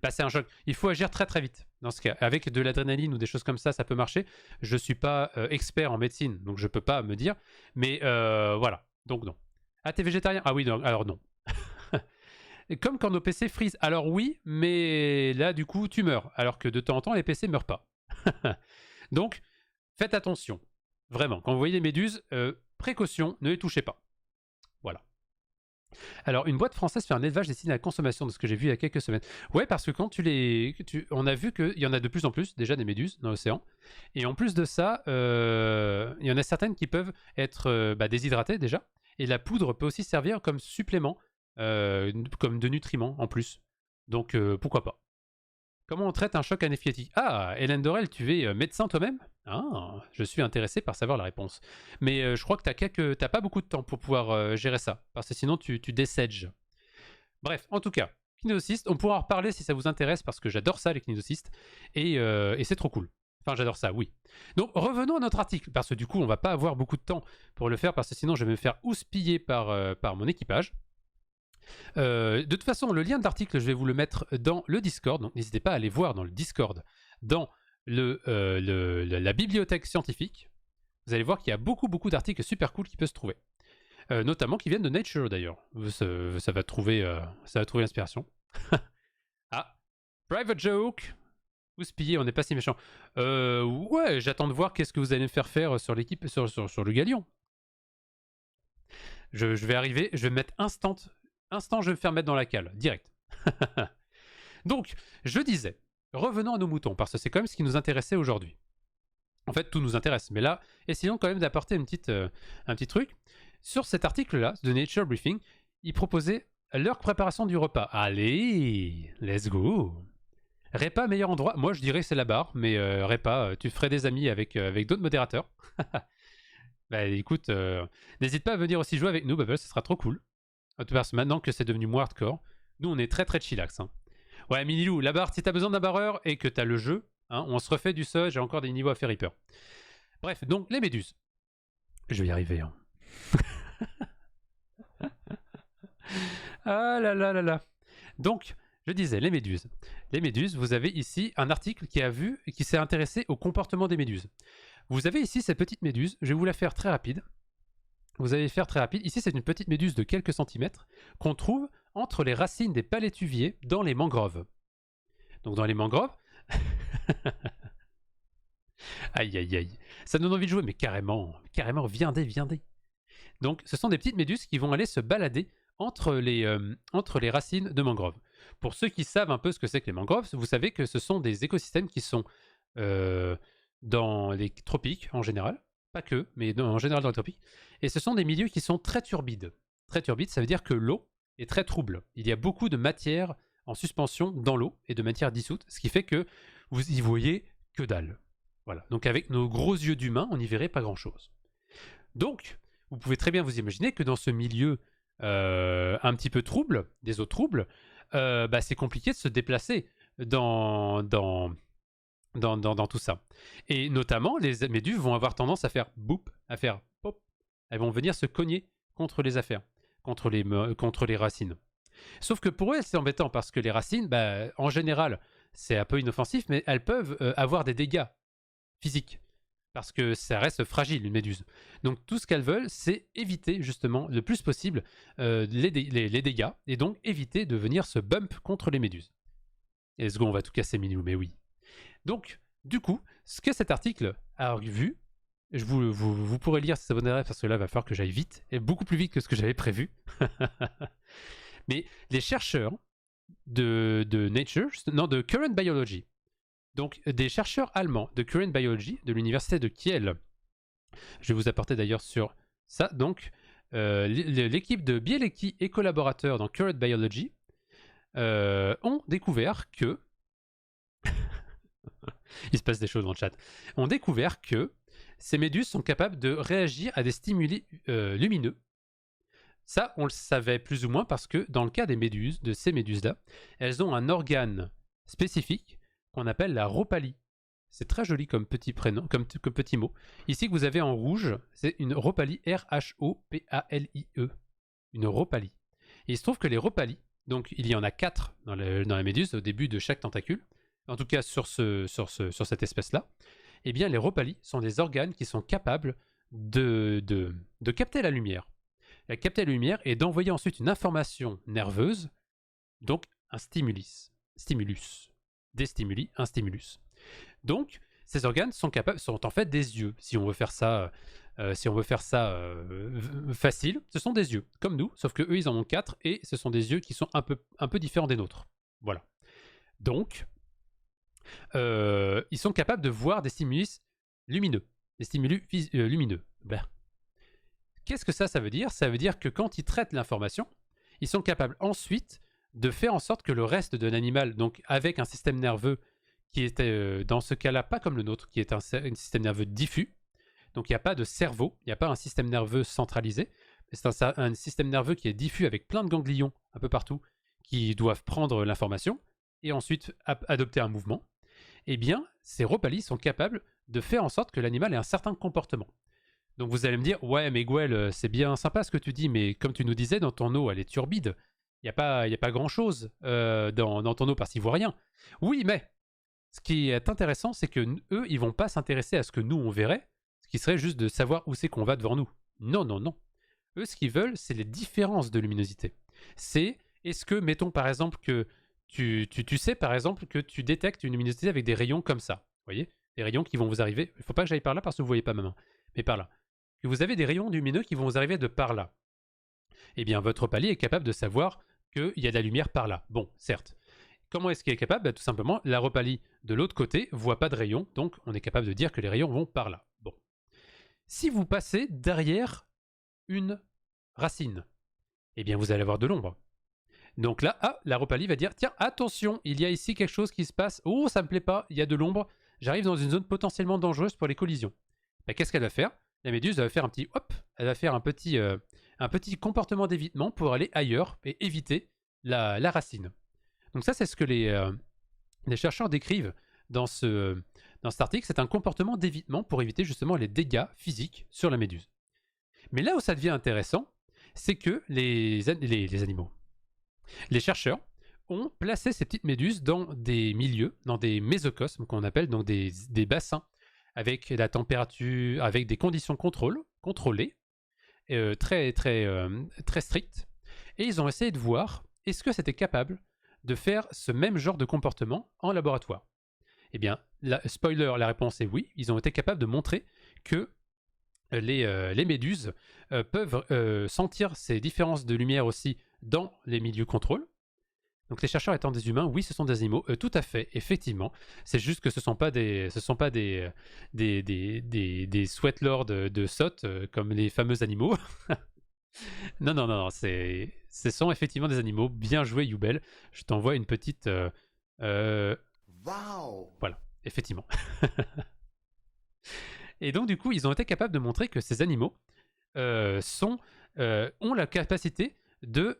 Bah, c'est un choc. Il faut agir très vite. Dans ce cas, avec de l'adrénaline ou des choses comme ça peut marcher. Je ne suis pas expert en médecine, donc je ne peux pas me dire. Mais voilà. Donc non. Ah, t'es végétarien? Ah oui, non. Alors non. Comme quand nos PC freeze. Alors oui, mais là, du coup, tu meurs. Alors que de temps en temps, les PC ne meurent pas. Donc, faites attention. Vraiment. Quand vous voyez des méduses, précaution, ne les touchez pas. Voilà. Alors, une boîte française fait un élevage destiné à la consommation, de ce que j'ai vu il y a quelques semaines. Ouais, parce que quand on a vu qu'il y en a de plus en plus, déjà, des méduses dans l'océan. Et en plus de ça, il y en a certaines qui peuvent être déshydratées, déjà. Et la poudre peut aussi servir comme supplément, comme de nutriments en plus. Donc, pourquoi pas. Comment on traite un choc anaphylactique? Ah, Hélène Dorel, tu es médecin toi-même? Ah, je suis intéressé par savoir la réponse. Mais je crois que t'as pas beaucoup de temps pour pouvoir gérer ça, parce que sinon tu décèdes. Bref, en tout cas, cnidocystes, on pourra en reparler si ça vous intéresse, parce que j'adore ça, les cnidocystes, et c'est trop cool. Enfin, j'adore ça, oui. Donc, revenons à notre article, parce que du coup, on va pas avoir beaucoup de temps pour le faire, parce que sinon je vais me faire houspiller par mon équipage. De toute façon, le lien de l'article, je vais vous le mettre dans le Discord, donc n'hésitez pas à aller voir dans le Discord, dans la bibliothèque scientifique. Vous allez voir qu'il y a beaucoup d'articles super cool qui peuvent se trouver. Notamment qui viennent de Nature d'ailleurs. Ça va trouver l'inspiration. Ah, private joke. Houspiller, on n'est pas si méchant. Ouais, j'attends de voir qu'est-ce que vous allez me faire sur l'équipe, sur le galion. Je vais arriver, je vais me mettre instant, je vais me faire mettre dans la cale, direct. Donc, je disais, revenons à nos moutons, parce que c'est quand même ce qui nous intéressait aujourd'hui. En fait, tout nous intéresse, mais là, essayons quand même d'apporter un petit truc. Sur cet article-là, de Nature Briefing, ils proposaient leur préparation du repas. Allez, let's go. Repas, meilleur endroit. Moi, je dirais que c'est la barre, mais repas, tu ferais des amis avec d'autres modérateurs. Bah écoute, n'hésite pas à venir aussi jouer avec nous, Bubble, ce sera trop cool. Parce que maintenant que c'est devenu moins hardcore, nous on est très très chillax. Hein. Ouais, Minilou, la barre, si t'as besoin d'un barreur et que t'as le jeu, hein, on se refait du seul, j'ai encore des niveaux à faire hyper. Bref, donc les méduses. Je vais y arriver. Hein. Ah là là là là. Donc, je disais, les méduses. Les méduses, vous avez ici un article qui s'est intéressé au comportement des méduses. Vous avez ici cette petite méduse, je vais vous la faire très rapide. Vous allez faire très rapide. Ici, c'est une petite méduse de quelques centimètres qu'on trouve entre les racines des palétuviers dans les mangroves. Donc dans les mangroves... Aïe aïe aïe. Ça donne envie de jouer, mais carrément, viendez. Donc ce sont des petites méduses qui vont aller se balader entre les racines de mangroves. Pour ceux qui savent un peu ce que c'est que les mangroves, vous savez que ce sont des écosystèmes qui sont dans les tropiques en général. Pas que, mais en général dans les tropiques. Et ce sont des milieux qui sont très turbides. Très turbides, ça veut dire que l'eau est très trouble. Il y a beaucoup de matière en suspension dans l'eau et de matière dissoute, ce qui fait que vous y voyez que dalle. Voilà. Donc avec nos gros yeux d'humain, on n'y verrait pas grand-chose. Donc, vous pouvez très bien vous imaginer que dans ce milieu un petit peu trouble, des eaux troubles, c'est compliqué de se déplacer dans tout ça. Et notamment, les méduses vont avoir tendance à faire boop, à faire pop. Elles vont venir se cogner contre les affaires, contre les racines. Sauf que pour eux, c'est embêtant parce que les racines, en général, c'est un peu inoffensif, mais elles peuvent avoir des dégâts physiques. Parce que ça reste fragile, une méduse. Donc tout ce qu'elles veulent, c'est éviter justement le plus possible les dégâts, et donc éviter de venir se bump contre les méduses. Et let's go, on va tout casser, Minou, mais oui. Donc, du coup, ce que cet article a vu, vous pourrez lire si ça vous intéresse, parce que là, il va falloir que j'aille vite, et beaucoup plus vite que ce que j'avais prévu. Mais les chercheurs de Current Biology, donc des chercheurs allemands de Current Biology, de l'université de Kiel, je vais vous apporter d'ailleurs sur ça, donc l'équipe de Bielecki et collaborateurs dans Current Biology ont découvert que il se passe des choses dans le chat, ont découvert que ces méduses sont capables de réagir à des stimuli lumineux. Ça, on le savait plus ou moins parce que dans le cas des méduses, de ces méduses-là, elles ont un organe spécifique qu'on appelle la rhopalie. C'est très joli comme petit prénom, comme petit mot. Ici que vous avez en rouge, c'est une rhopalie, R-H-O-P-A-L-I-E. Une rhopalie. Et il se trouve que les rhopalies, donc il y en a 4 dans la méduse au début de chaque tentacule, en tout cas sur cette espèce-là, eh bien les rhopalies sont des organes qui sont capables de capter la lumière. Capter la lumière et d'envoyer ensuite une information nerveuse, donc un stimulus. Des stimuli, un stimulus. Donc, ces organes sont en fait des yeux, si on veut faire ça, facile. Ce sont des yeux, comme nous, sauf que eux, ils en ont 4 et ce sont des yeux qui sont un peu différents des nôtres. Voilà. Donc, ils sont capables de voir des stimulus lumineux, des stimulus lumineux. Qu'est-ce que ça veut dire? Ça veut dire que quand ils traitent l'information, ils sont capables ensuite de faire en sorte que le reste de l'animal, donc avec un système nerveux qui était dans ce cas-là pas comme le nôtre, qui est un système nerveux diffus, donc il n'y a pas de cerveau, il n'y a pas un système nerveux centralisé, c'est un système nerveux qui est diffus avec plein de ganglions un peu partout qui doivent prendre l'information et ensuite adopter un mouvement. Eh bien, ces rhopalies sont capables de faire en sorte que l'animal ait un certain comportement. Donc vous allez me dire, ouais mais Gwen, c'est bien sympa ce que tu dis, mais comme tu nous disais, dans ton eau, elle est turbide. Il n'y a pas grand-chose dans ton eau parce qu'ils ne voient rien. Oui, mais ce qui est intéressant, c'est que eux, ils vont pas s'intéresser à ce que nous, on verrait, ce qui serait juste de savoir où c'est qu'on va devant nous. Non. Eux, ce qu'ils veulent, c'est les différences de luminosité. C'est, est-ce que, mettons par exemple que tu sais par exemple que tu détectes une luminosité avec des rayons comme ça. Vous voyez? Des rayons qui vont vous arriver. Il ne faut pas que j'aille par là parce que vous ne voyez pas ma main. Mais par là. Que vous avez des rayons lumineux qui vont vous arriver de par là. Eh bien, votre palier est capable de savoir qu'il y a de la lumière par là. Bon, certes. comment est-ce qu'il est capable? Tout simplement, la Ropalie de l'autre côté voit pas de rayons, donc on est capable de dire que les rayons vont par là. Bon. Si vous passez derrière une racine, eh bien vous allez avoir de l'ombre. Donc là, la Ropalie va dire, tiens, attention, il y a ici quelque chose qui se passe. Oh, ça me plaît pas, il y a de l'ombre. J'arrive dans une zone potentiellement dangereuse pour les collisions. Qu'est-ce qu'elle va faire? La méduse va faire un petit hop, elle va faire un petit comportement d'évitement pour aller ailleurs et éviter la racine. Donc ça, c'est ce que les chercheurs décrivent dans cet article. C'est un comportement d'évitement pour éviter justement les dégâts physiques sur la méduse. Mais là où ça devient intéressant, c'est que les animaux, les chercheurs ont placé ces petites méduses dans des milieux, dans des mésocosmes qu'on appelle, donc des bassins avec la température, avec des conditions contrôlées, très strictes. Et ils ont essayé de voir, est-ce que c'était capable de faire ce même genre de comportement en laboratoire? Eh bien, spoiler, la réponse est oui. Ils ont été capables de montrer que les méduses peuvent sentir ces différences de lumière aussi dans les milieux contrôle. Donc les chercheurs étant des humains, oui, ce sont des animaux, tout à fait, effectivement. C'est juste que ce sont pas des sweatlords de sottes comme les fameux animaux. non, ce sont effectivement des animaux. Bien joué, Youbel. Je t'envoie une petite. Wow. Voilà, effectivement. Et donc du coup, ils ont été capables de montrer que ces animaux ont la capacité de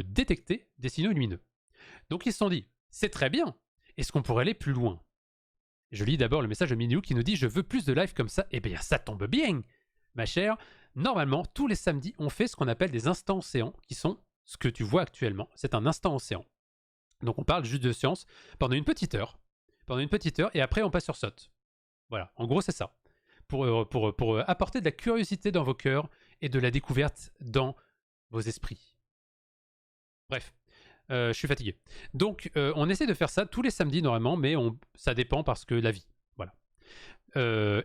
détecter des signaux lumineux. Donc ils se sont dit, c'est très bien, est-ce qu'on pourrait aller plus loin? Je lis d'abord le message de Minou qui nous dit, je veux plus de live comme ça. Eh bien ça tombe bien, ma chère. Normalement, tous les samedis, on fait ce qu'on appelle des instants océans, qui sont ce que tu vois actuellement. C'est un instant océan. Donc on parle juste de science pendant une petite heure, et après on passe sur SOT. Voilà, en gros c'est ça. Pour apporter de la curiosité dans vos cœurs et de la découverte dans vos esprits. Bref, je suis fatigué. Donc, on essaie de faire ça tous les samedis normalement, mais ça dépend parce que la vie. Voilà.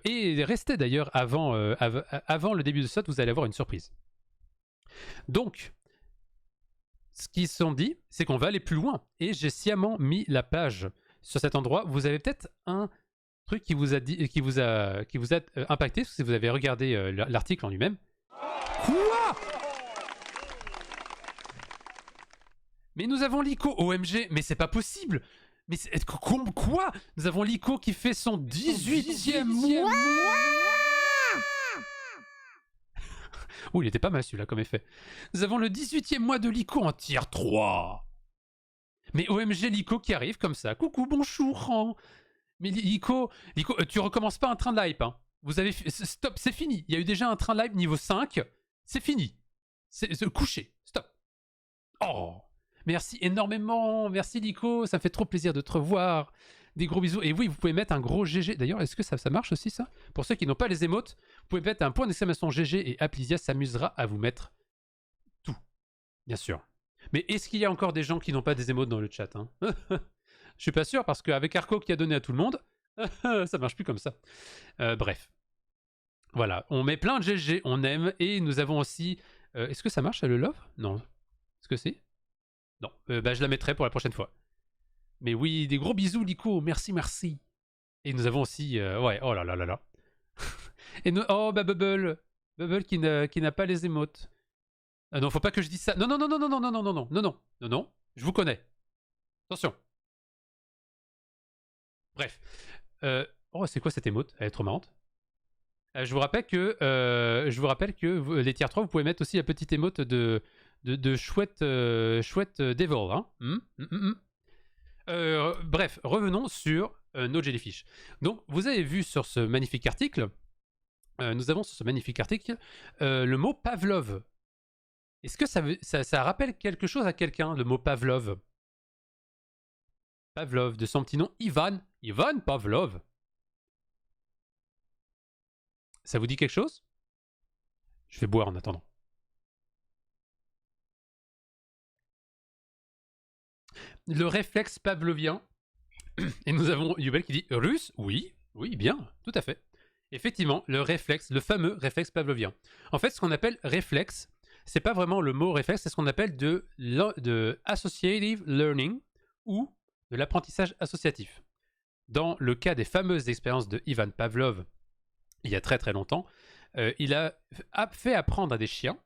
Et restez d'ailleurs avant le début de SOT, vous allez avoir une surprise. Donc, ce qu'ils se sont dit, c'est qu'on va aller plus loin. Et j'ai sciemment mis la page sur cet endroit. Vous avez peut-être un truc qui vous a impacté, si vous avez regardé l'article en lui-même. Quoi? Mais nous avons l'ICO, OMG, mais c'est pas possible. Mais quoi? Nous avons l'ICO qui fait son 18e mois. Oh, il était pas mal celui-là comme effet. Nous avons le 18e mois de l'ICO en tier 3. Mais OMG, l'ICO qui arrive comme ça. Coucou, bonjour. Hein. Mais l'ICO, tu recommences pas un train de hype. Hein. Vous avez stop, c'est fini. Il y a eu déjà un train de hype niveau 5. C'est fini. C'est couché. Stop. Oh. Merci énormément, merci Lico, ça me fait trop plaisir de te revoir. Des gros bisous. Et oui, vous pouvez mettre un gros GG. D'ailleurs, est-ce que ça marche aussi ça? Pour ceux qui n'ont pas les émotes, vous pouvez mettre un point d'exclamation GG et Applisia s'amusera à vous mettre tout. Bien sûr. Mais est-ce qu'il y a encore des gens qui n'ont pas des émotes dans le chat hein? Je suis pas sûr parce qu'avec Arco qui a donné à tout le monde, ça marche plus comme ça. Bref. Voilà, on met plein de GG, on aime. Et nous avons aussi... est-ce que ça marche le love? Non. Est-ce que c'est? Non, je la mettrai pour la prochaine fois. Mais oui, des gros bisous, Lico, merci. Et nous avons aussi... ouais, oh là là là là. Et nous... Oh, Bubble qui n'a pas les émotes. Ah non, faut pas que je dise ça. Non, je vous connais. Attention. Bref. Oh, c'est quoi cette émote? Elle est trop marrante. Je vous rappelle que les tiers 3, vous pouvez mettre aussi la petite émote de chouette devil. Hein bref, revenons sur nos jellyfish. Donc, vous avez vu sur ce magnifique article, nous avons sur ce magnifique article le mot Pavlov. Est-ce que ça rappelle quelque chose à quelqu'un, le mot Pavlov? Pavlov, de son petit nom, Ivan Pavlov. Ça vous dit quelque chose? Je vais boire en attendant. Le réflexe pavlovien. Et nous avons Yubel qui dit russe? Oui, bien, tout à fait. Effectivement, le fameux réflexe pavlovien. En fait, ce qu'on appelle réflexe, c'est pas vraiment le mot réflexe, c'est ce qu'on appelle de associative learning. ou de l'apprentissage associatif. Dans le cas des fameuses expériences de Ivan Pavlov, il y a très très longtemps, il a fait apprendre à des chiens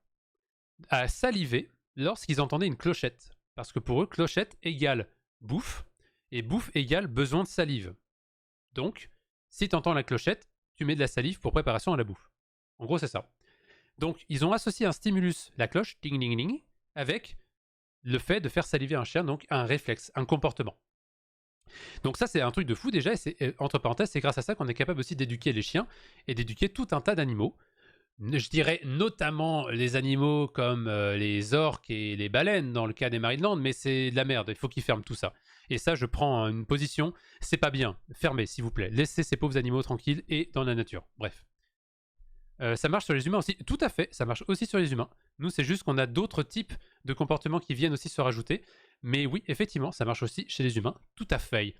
à saliver lorsqu'ils entendaient une clochette. Parce que pour eux, clochette égale bouffe, et bouffe égale besoin de salive. Donc, si tu entends la clochette, tu mets de la salive pour préparation à la bouffe. En gros, c'est ça. Donc, ils ont associé un stimulus, la cloche, ding ding ding, avec le fait de faire saliver un chien, donc un réflexe, un comportement. Donc ça, c'est un truc de fou déjà, et c'est, entre parenthèses, c'est grâce à ça qu'on est capable aussi d'éduquer les chiens et d'éduquer tout un tas d'animaux. Je dirais notamment les animaux comme les orques et les baleines dans le cas des Maryland, mais c'est de la merde, il faut qu'ils ferment tout ça. Et ça, je prends une position, c'est pas bien, fermez s'il vous plaît, laissez ces pauvres animaux tranquilles et dans la nature, bref. Ça marche sur les humains aussi, tout à fait, ça marche aussi sur les humains. Nous, c'est juste qu'on a d'autres types de comportements qui viennent aussi se rajouter, mais oui, effectivement, ça marche aussi chez les humains, tout à fait.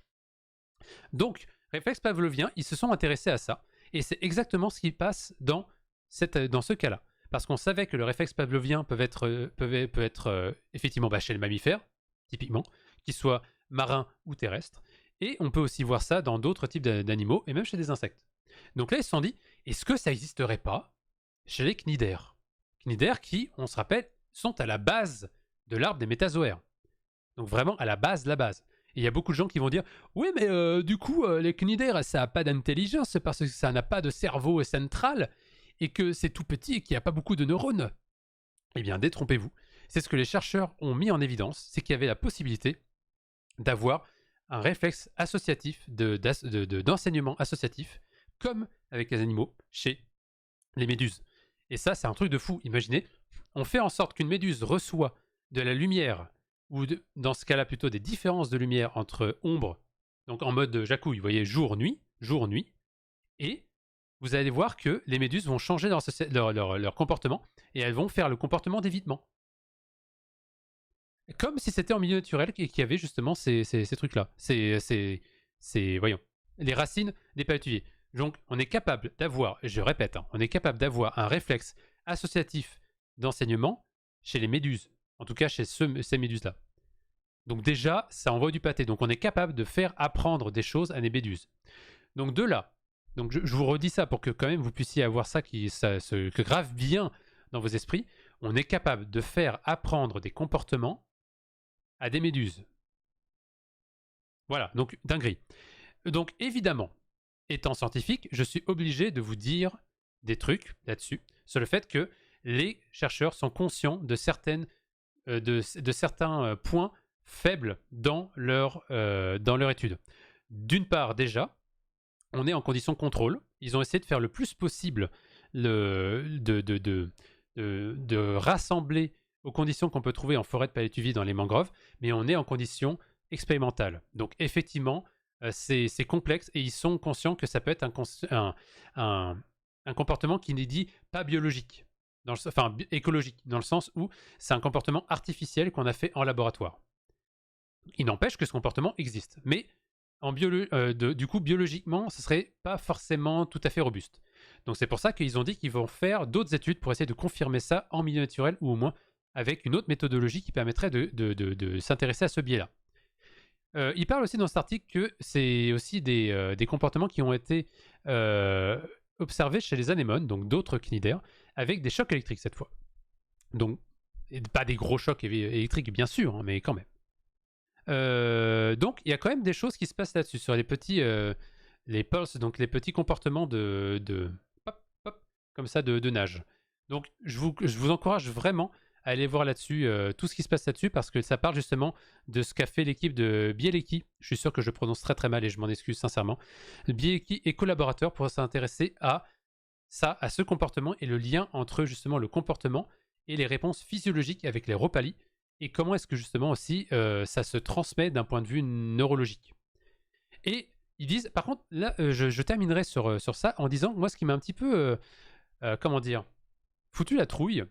Donc, réflexe pavlovien, ils se sont intéressés à ça, et c'est exactement ce qui passe dans ce cas-là. Parce qu'on savait que le réflexe pavlovien peut être effectivement chez les mammifères, typiquement, qu'ils soient marins ou terrestres, et on peut aussi voir ça dans d'autres types d'animaux, et même chez des insectes. Donc là, ils se sont dit, est-ce que ça n'existerait pas chez les cnidaires? Cnidaires qui, on se rappelle, sont à la base de l'arbre des métazoaires. Donc vraiment à la base de la base. Et il y a beaucoup de gens qui vont dire oui, mais du coup, les cnidaires, ça n'a pas d'intelligence parce que ça n'a pas de cerveau central et que c'est tout petit et qu'il n'y a pas beaucoup de neurones. Eh bien, détrompez-vous. C'est ce que les chercheurs ont mis en évidence, c'est qu'il y avait la possibilité d'avoir un réflexe associatif, d'enseignement associatif, comme avec les animaux, chez les méduses. Et ça, c'est un truc de fou. Imaginez, on fait en sorte qu'une méduse reçoit de la lumière ou dans ce cas-là plutôt des différences de lumière entre ombre, donc en mode jacouille, vous voyez, jour-nuit, et vous allez voir que les méduses vont changer leur comportement, et elles vont faire le comportement d'évitement. Comme si c'était en milieu naturel et qu'il y avait justement ces trucs-là. Voyons, les racines des palétuviers. Donc, on est capable d'avoir, je répète, on est capable d'avoir un réflexe associatif d'enseignement chez les méduses. En tout cas, chez ces méduses-là. Donc déjà, ça envoie du pâté. Donc on est capable de faire apprendre des choses à des méduses. Donc de là, donc je vous redis ça pour que quand même vous puissiez avoir ça qui que grave bien dans vos esprits. On est capable de faire apprendre des comportements à des méduses. Voilà, donc dinguerie. Donc évidemment, étant scientifique, je suis obligé de vous dire des trucs là-dessus, sur le fait que les chercheurs sont conscients de certains points faibles dans leur étude. D'une part, déjà, on est en condition contrôle. Ils ont essayé de faire le plus possible de rassembler aux conditions qu'on peut trouver en forêt de palétuvier dans les mangroves, mais on est en condition expérimentale. Donc effectivement, c'est complexe et ils sont conscients que ça peut être un comportement qui n'est dit pas biologique. Écologique, dans le sens où c'est un comportement artificiel qu'on a fait en laboratoire. Il n'empêche que ce comportement existe. Mais du coup, biologiquement, ce serait pas forcément tout à fait robuste. Donc c'est pour ça qu'ils ont dit qu'ils vont faire d'autres études pour essayer de confirmer ça en milieu naturel, ou au moins avec une autre méthodologie qui permettrait de s'intéresser à ce biais-là. Il parle aussi dans cet article que c'est aussi des comportements qui ont été observés chez les anémones, donc d'autres cnidaires, avec des chocs électriques cette fois. Donc, pas des gros chocs électriques bien sûr, hein, mais quand même. Donc, il y a quand même des choses qui se passent là-dessus, sur les petits les pulses, donc les petits comportements de pop, pop, comme ça de nage. Donc, je vous encourage vraiment à aller voir là-dessus tout ce qui se passe là-dessus, parce que ça parle justement de ce qu'a fait l'équipe de Bielecki. Je suis sûr que je prononce très très mal et je m'en excuse sincèrement. Bielecki et collaborateurs pour s'intéresser à ça, à ce comportement et le lien entre justement le comportement et les réponses physiologiques avec les ropalies, et comment est-ce que justement aussi ça se transmet d'un point de vue neurologique. Et ils disent, par contre, là, je terminerai sur ça en disant, moi, ce qui m'a un petit peu, foutu la trouille,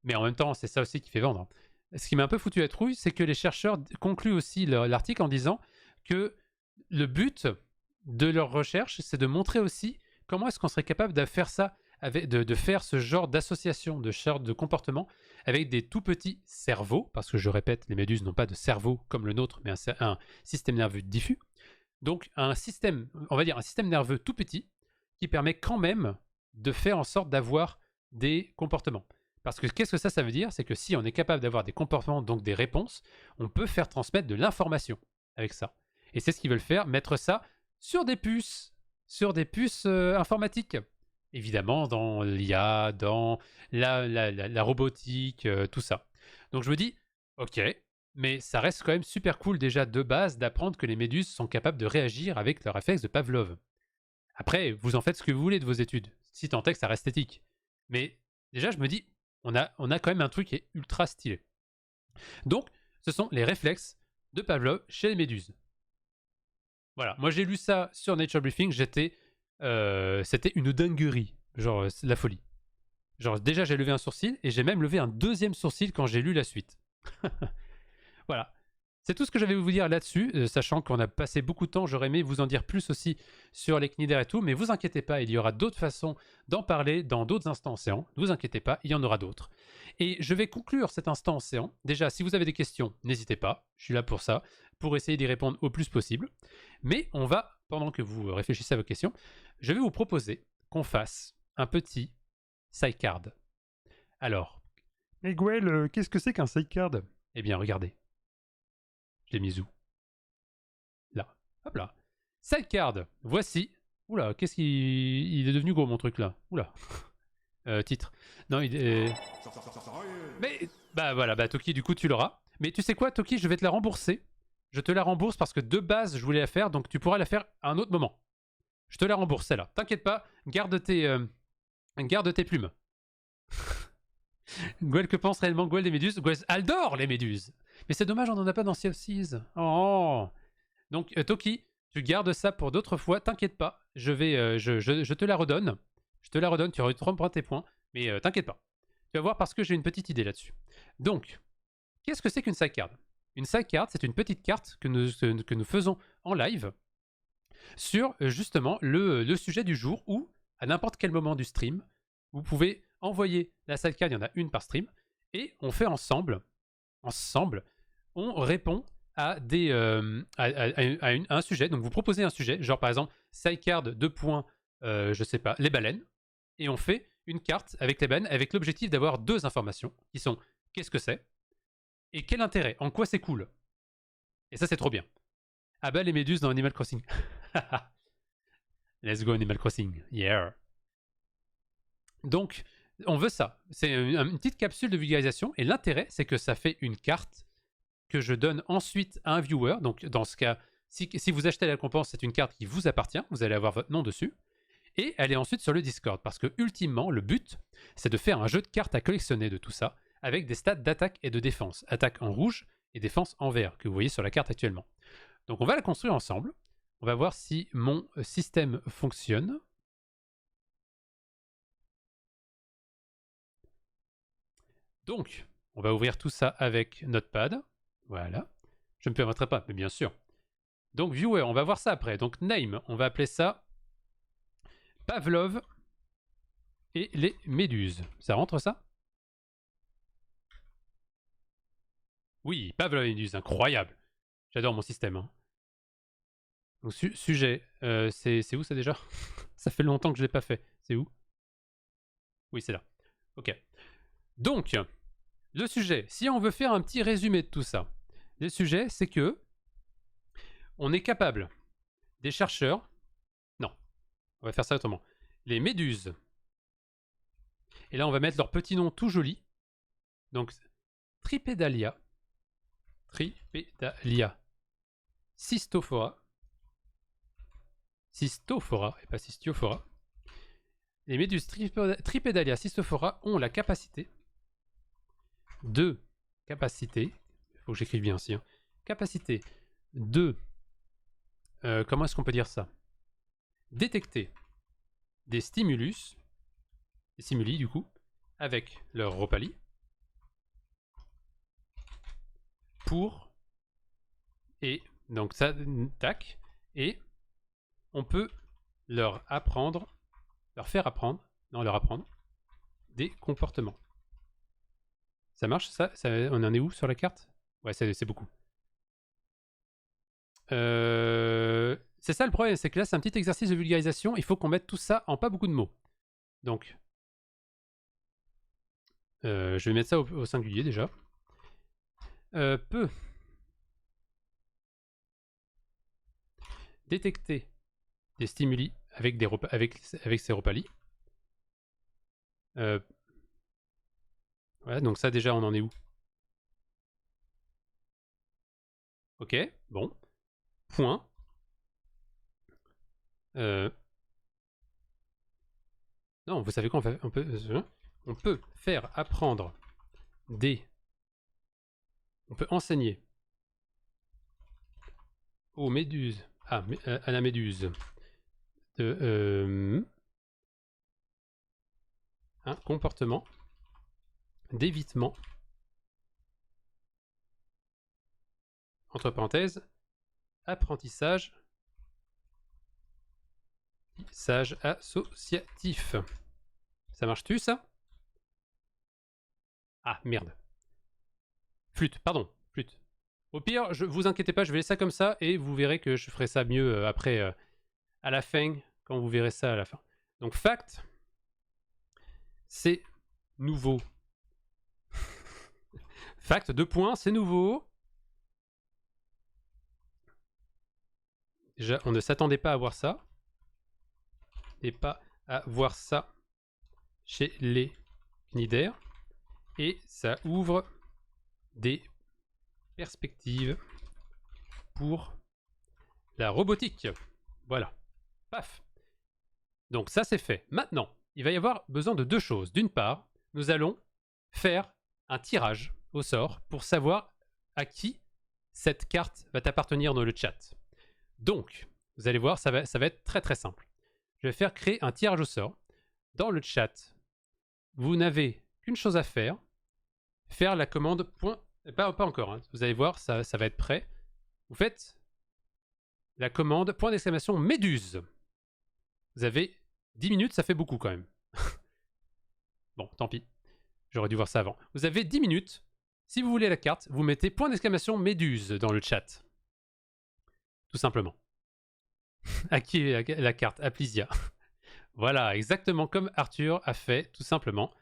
mais en même temps, c'est ça aussi qui fait vendre. Ce qui m'a un peu foutu la trouille, c'est que les chercheurs concluent aussi l'article en disant que le but de leur recherche, c'est de montrer aussi comment est-ce qu'on serait capable de faire ça de faire ce genre d'association, de genre de comportement avec des tout petits cerveaux, parce que je répète, les méduses n'ont pas de cerveau comme le nôtre, mais un système nerveux diffus. Donc un système, on va dire un système nerveux tout petit, qui permet quand même de faire en sorte d'avoir des comportements. Parce que qu'est-ce que ça veut dire? C'est que si on est capable d'avoir des comportements, donc des réponses, on peut faire transmettre de l'information avec ça. Et c'est ce qu'ils veulent faire, mettre ça sur des puces informatiques. Évidemment, dans l'IA, dans la robotique, tout ça. Donc je me dis, ok, mais ça reste quand même super cool déjà de base d'apprendre que les méduses sont capables de réagir avec leur réflexe de Pavlov. Après, vous en faites ce que vous voulez de vos études, si tant est que ça reste éthique. Mais déjà, je me dis, on a quand même un truc qui est ultra stylé. Donc, ce sont les réflexes de Pavlov chez les méduses. Voilà, moi j'ai lu ça sur Nature Briefing, c'était une dinguerie, genre la folie. Genre déjà j'ai levé un sourcil et j'ai même levé un deuxième sourcil quand j'ai lu la suite. Voilà. C'est tout ce que j'avais à vous dire là-dessus, sachant qu'on a passé beaucoup de temps, j'aurais aimé vous en dire plus aussi sur les cnidaires et tout, mais vous inquiétez pas, il y aura d'autres façons d'en parler dans d'autres instants océans, ne vous inquiétez pas, il y en aura d'autres. Et je vais conclure cet instant océan. Déjà, si vous avez des questions, n'hésitez pas, je suis là pour ça, pour essayer d'y répondre au plus possible. Mais on va, pendant que vous réfléchissez à vos questions, je vais vous proposer qu'on fasse un petit sidecard. Alors, mais Gwen, qu'est-ce que c'est qu'un sidecard? Eh bien, regardez. Je l'ai mis où? Là. Hop là. Sidecard. Voici. Oula, qu'est-ce qu'il... Il est devenu gros, mon truc, là. Oula. Titre. Non, il est... Mais, bah voilà, bah Toki, du coup, tu l'auras. Mais tu sais quoi, Toki, je vais te la rembourser. Je te la rembourse parce que de base, je voulais la faire, donc tu pourras la faire à un autre moment. Je te la rembourse, celle-là. T'inquiète pas, garde tes plumes. Gwen, que pense réellement Gwen des méduses? Gwen adore les méduses. Mais c'est dommage, on n'en a pas dans Sea of Thieves. Oh. Donc, Toki, tu gardes ça pour d'autres fois. T'inquiète pas, je te la redonne. Je te la redonne, tu reprends tes points. Mais t'inquiète pas. Tu vas voir parce que j'ai une petite idée là-dessus. Donc, qu'est-ce que c'est qu'une sidecard? Une sidecard, c'est une petite carte que nous faisons en live sur justement le sujet du jour ou à n'importe quel moment du stream, vous pouvez envoyer la sidecard, il y en a une par stream, et on fait ensemble, on répond à un sujet. Donc vous proposez un sujet, genre par exemple sidecard 2 points, je sais pas, les baleines, et on fait une carte avec les baleines avec l'objectif d'avoir 2 informations qui sont qu'est-ce que c'est et quel intérêt, en quoi c'est cool. Et ça c'est trop bien. Ah bah les méduses dans Animal Crossing. Let's go Animal Crossing, yeah. Donc, on veut ça. C'est une petite capsule de vulgarisation. Et l'intérêt, c'est que ça fait une carte que je donne ensuite à un viewer. Donc, dans ce cas, si vous achetez la récompense, c'est une carte qui vous appartient. Vous allez avoir votre nom dessus. Et elle est ensuite sur le Discord. Parce que, ultimement, le but, c'est de faire un jeu de cartes à collectionner de tout ça, avec des stats d'attaque et de défense. Attaque en rouge et défense en vert, que vous voyez sur la carte actuellement. Donc, on va la construire ensemble. On va voir si mon système fonctionne. Donc, on va ouvrir tout ça avec Notepad. Voilà. Je ne me permettrai pas, mais bien sûr. Donc, viewer, on va voir ça après. Donc, name, on va appeler ça Pavlov et les méduses. Ça rentre, ça? Oui, Pavlov et les méduses, incroyable. J'adore mon système. Hein. Donc, sujet, c'est où ça déjà? Ça fait longtemps que je ne l'ai pas fait. C'est où? Oui, c'est là. Ok. Donc, le sujet, si on veut faire un petit résumé de tout ça, le sujet, c'est que on est capable, des chercheurs, non, on va faire ça autrement, les méduses, et là on va mettre leur petit nom tout joli, donc Tripedalia, Cystophora, et pas Cystiophora, les méduses Tripedalia Cystophora ont la capacité, il faut que j'écrive bien aussi, hein, capacité de, comment est-ce qu'on peut dire ça? Détecter des stimuli du coup, avec leur ropalie, et donc ça, tac, et on peut leur faire apprendre Non, leur apprendre des comportements. Ça marche ça, on en est où sur la carte? Ouais, c'est beaucoup. C'est ça le problème, c'est que là c'est un petit exercice de vulgarisation, il faut qu'on mette tout ça en pas beaucoup de mots. Donc, je vais mettre ça au singulier déjà. Peut détecter des stimuli avec ses repas-lits. Voilà, donc ça déjà on en est où? Ok, bon. Point. Non, vous savez quoi, on peut faire apprendre des... On peut enseigner aux méduses, à la méduse, de un comportement d'évitement, entre parenthèses, apprentissage associatif. Ça marche-tu, ça? Ah, merde. Flûte, pardon, flûte. Au pire, vous inquiétez pas, je vais laisser ça comme ça et vous verrez que je ferai ça mieux après, à la fin, quand vous verrez ça à la fin. Donc, fact, c'est nouveau. Fact, 2 points, c'est nouveau. Déjà, on ne s'attendait pas à voir ça. Et pas à voir ça chez les cnidaires. Et ça ouvre des perspectives pour la robotique. Voilà. Paf. Donc ça c'est fait. Maintenant, il va y avoir besoin de 2 choses. D'une part, nous allons faire un tirage au sort pour savoir à qui cette carte va t'appartenir dans le chat. Donc, vous allez voir, ça va être très très simple. Je vais faire créer un tirage au sort. Dans le chat, vous n'avez qu'une chose à faire. Faire la commande point... Pas encore, hein. Vous allez voir, ça va être prêt. Vous faites la commande point d'exclamation méduse. Vous avez 10 minutes, ça fait beaucoup quand même. Bon, tant pis. J'aurais dû voir ça avant. Vous avez 10 minutes. Si vous voulez la carte, vous mettez point d'exclamation méduse dans le chat. Tout simplement. À qui est la carte? À Plisia. Voilà, exactement comme Arthur a fait, tout simplement.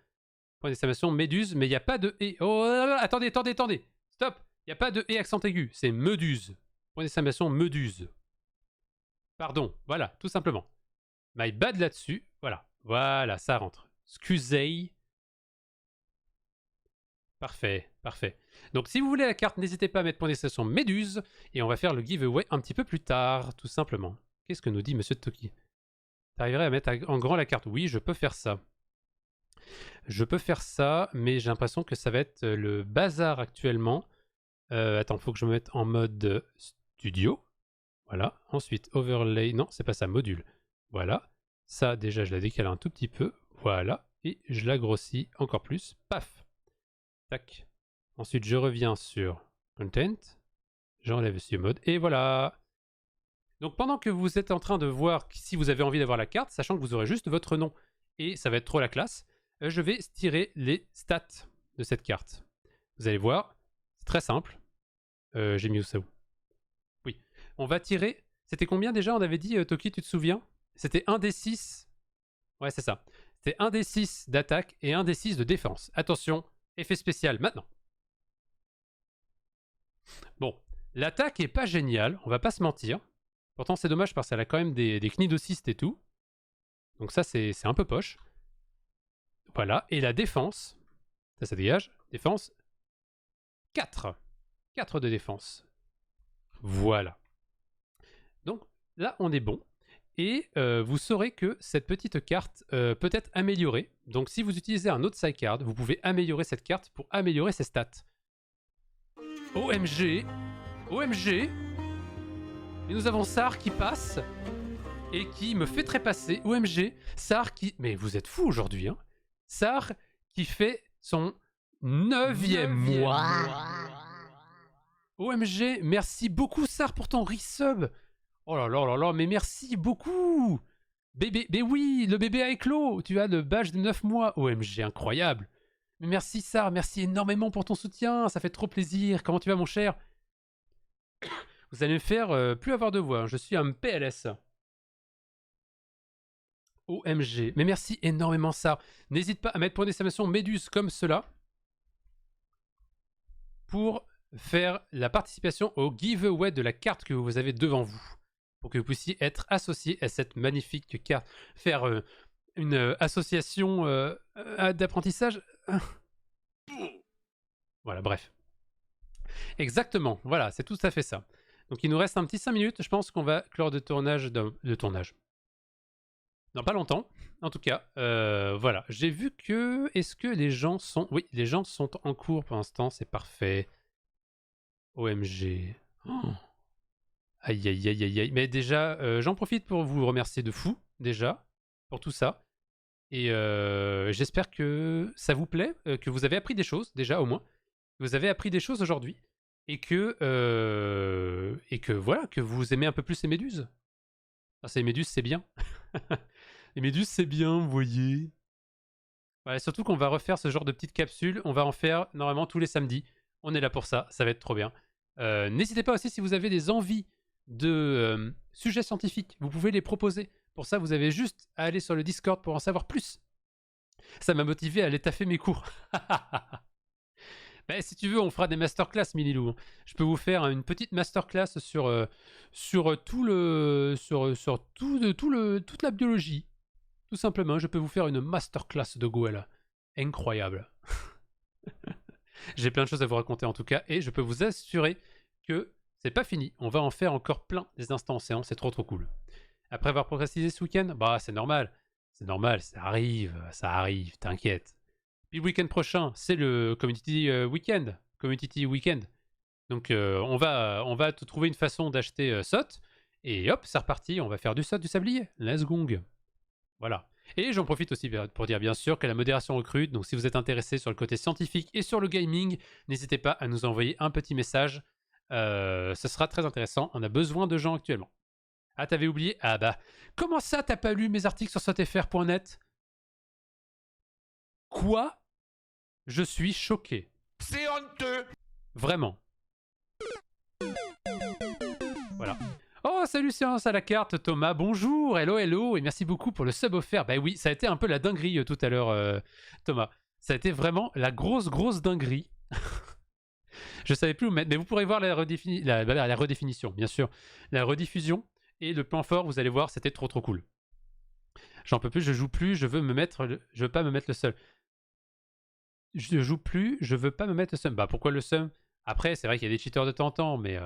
Point d'exclamation méduse, mais il n'y a pas de « et ». Oh, attendez. Stop. Il n'y a pas de « et » accent aigu. C'est meduse. Point d'exclamation meduse. Pardon. Voilà, tout simplement. My bad là-dessus. Voilà, ça rentre. Excusez. Parfait. Donc si vous voulez la carte, n'hésitez pas à mettre point d'exclamation méduse. Et on va faire le giveaway un petit peu plus tard, tout simplement. Qu'est-ce que nous dit Monsieur Toki? T'arriverais à mettre en grand la carte? Oui, je peux faire ça. Mais j'ai l'impression que ça va être le bazar actuellement. Attends, faut que je me mette en mode studio. Voilà. Ensuite, overlay. Non, c'est pas ça, module. Voilà. Ça, déjà, je la décale un tout petit peu. Voilà. Et je la grossis encore plus. Paf. Tac. Ensuite, je reviens sur Content. J'enlève ce mode. Et voilà. Donc, pendant que vous êtes en train de voir si vous avez envie d'avoir la carte, sachant que vous aurez juste votre nom et ça va être trop la classe, je vais tirer les stats de cette carte. Vous allez voir, c'est très simple. J'ai mis où ça où? Oui. On va tirer... C'était combien déjà? On avait dit, Toki, tu te souviens? C'était 1 des 6. Ouais, c'est ça. C'était 1 des 6 d'attaque et 1 des 6 de défense. Attention, effet spécial maintenant. Bon, l'attaque est pas géniale, on va pas se mentir. Pourtant, c'est dommage parce qu'elle a quand même des cnidocystes et tout. Donc ça, c'est un peu poche. Voilà, et la défense, ça dégage. Défense, 4. 4 de défense. Voilà. Donc là, on est bon. Et vous saurez que cette petite carte peut être améliorée. Donc si vous utilisez un autre sidecard, vous pouvez améliorer cette carte pour améliorer ses stats. OMG. Et nous avons Sar qui passe et qui me fait trépasser. OMG. Sar qui... Mais vous êtes fous aujourd'hui, hein. Sar qui fait son 9e mois. OMG, merci beaucoup Sar pour ton resub. Oh là là là là, mais merci beaucoup. Bébé, mais oui, le bébé a éclos. Tu as le badge de 9 mois. OMG, incroyable. Mais merci Sar, merci énormément pour ton soutien. Ça fait trop plaisir. Comment tu vas, mon cher? Vous allez me faire plus avoir de voix. Je suis un PLS. OMG. Mais merci énormément Sar. N'hésite pas à mettre point d'exclamation Méduse comme cela pour faire la participation au giveaway de la carte que vous avez devant vous. Pour que vous puissiez être associé à cette magnifique carte. Faire une association d'apprentissage. Voilà, bref. Exactement, voilà, c'est tout à fait ça. Donc il nous reste un petit 5 minutes, je pense qu'on va clore de tournage. Non, pas longtemps, en tout cas. Voilà, j'ai vu que... Est-ce que les gens sont... Oui, les gens sont en cours pour l'instant, c'est parfait. OMG. Oh. Aïe, aïe, aïe, aïe, aïe. Mais déjà, j'en profite pour vous remercier de fou, déjà, pour tout ça. Et j'espère que ça vous plaît, que vous avez appris des choses, déjà, au moins. Vous avez appris des choses aujourd'hui. Et que voilà, que vous aimez un peu plus les méduses. Ah, les méduses, c'est bien. Les méduses, c'est bien, vous voyez. Voilà, surtout qu'on va refaire ce genre de petites capsules. On va en faire, normalement, tous les samedis. On est là pour ça, ça va être trop bien. N'hésitez pas aussi si vous avez des envies de sujets scientifiques, vous pouvez les proposer. Pour ça, vous avez juste à aller sur le Discord pour en savoir plus. Ça m'a motivé à aller taffer mes cours. Ben, si tu veux, on fera des masterclass, Mililou. Je peux vous faire une petite masterclass sur toute la biologie. Tout simplement, je peux vous faire une masterclass de Goël. Incroyable. J'ai plein de choses à vous raconter en tout cas, et je peux vous assurer que c'est pas fini. On va en faire encore plein des instants en séance, c'est trop cool. Après avoir progressé ce week-end, bah c'est normal. C'est normal, ça arrive, t'inquiète. Puis le week-end prochain, c'est le Community Weekend. Community Weekend. Donc on va te trouver une façon d'acheter SOT, et hop, c'est reparti, on va faire du SOT, du sablier. Let's gong. Voilà. Et j'en profite aussi pour dire bien sûr que la modération recrute, donc si vous êtes intéressé sur le côté scientifique et sur le gaming, n'hésitez pas à nous envoyer un petit message. Ce sera très intéressant, on a besoin de gens actuellement. Ah, t'avais oublié? Ah bah, comment ça t'as pas lu mes articles sur sautfr.net? Quoi? Je suis choqué. C'est honteux. Vraiment. Voilà. Oh, salut séance à la carte, Thomas. Bonjour, hello, hello, et merci beaucoup pour le sub offert. Bah oui, ça a été un peu la dinguerie tout à l'heure, Thomas. Ça a été vraiment la grosse dinguerie. Je savais plus où mettre, mais vous pourrez voir la redéfinition, bien sûr. La rediffusion et le plan fort, vous allez voir, c'était trop cool. J'en peux plus, je joue plus, je veux pas me mettre le seul. Je joue plus, je veux pas me mettre le seum. Bah pourquoi le seum? Après, c'est vrai qu'il y a des cheaters de temps en temps, mais...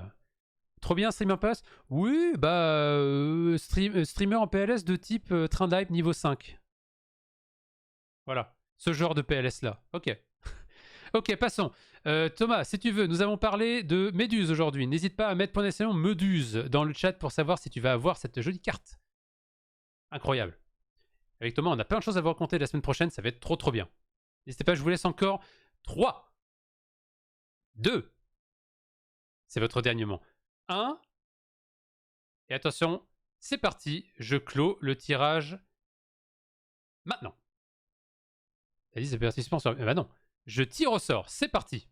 Trop bien, Streamer Pass? Oui, bah... streamer en PLS de type train de hype niveau 5. Voilà, ce genre de PLS là. Ok. Ok, passons. Thomas, si tu veux, nous avons parlé de Méduse aujourd'hui. N'hésite pas à mettre point d'exclamation Méduse dans le chat pour savoir si tu vas avoir cette jolie carte. Incroyable. Avec Thomas, on a plein de choses à vous raconter la semaine prochaine, ça va être trop bien. N'hésitez pas, je vous laisse encore 3, 2, c'est votre dernier moment. 1, et attention, c'est parti, je clôt le tirage maintenant. La liste de participants sur... bah non, je tire au sort, c'est parti.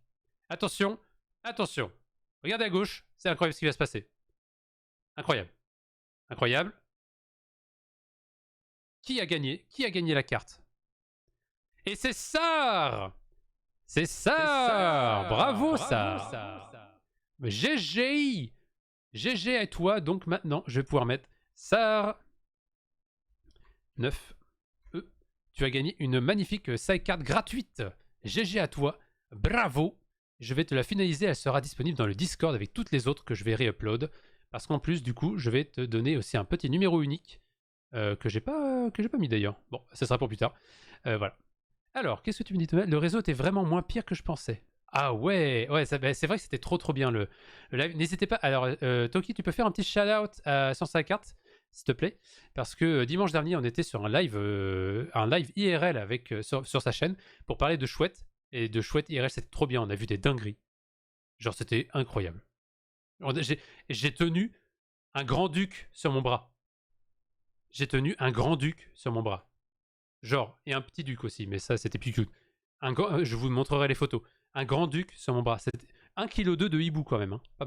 Attention, attention. Regardez à gauche, c'est incroyable ce qui va se passer. Incroyable. Incroyable. Qui a gagné? Qui a gagné la carte? Et c'est Sar! C'est Sar! Bravo, Sar! GG! GG à toi, donc maintenant, je vais pouvoir mettre Sar 9. Tu as gagné une magnifique sidecard gratuite. GG à toi, bravo! Je vais te la finaliser, elle sera disponible dans le Discord avec toutes les autres que je vais réupload. Parce qu'en plus, du coup, je vais te donner aussi un petit numéro unique que j'ai pas mis d'ailleurs. Bon, ça sera pour plus tard. Voilà. Alors, qu'est-ce que tu me dis, Thomas? Le réseau était vraiment moins pire que je pensais. Ah ouais, bah, c'est vrai que c'était trop bien le live. N'hésitez pas. Alors, Toki, tu peux faire un petit shout-out à Science à la carte, s'il te plaît. Parce que dimanche dernier, on était sur un live IRL avec, sur sa chaîne pour parler de Chouette. Et de Chouette IRL, c'était trop bien. On a vu des dingueries. Genre, c'était incroyable. J'ai tenu un grand-duc sur mon bras. j'ai tenu un grand-duc sur mon bras. Genre, et un petit duc aussi, mais ça c'était plus cute. Je vous montrerai les photos. Un grand-duc sur mon bras. C'était 1,2 kg de hibou quand même. Hein. Pas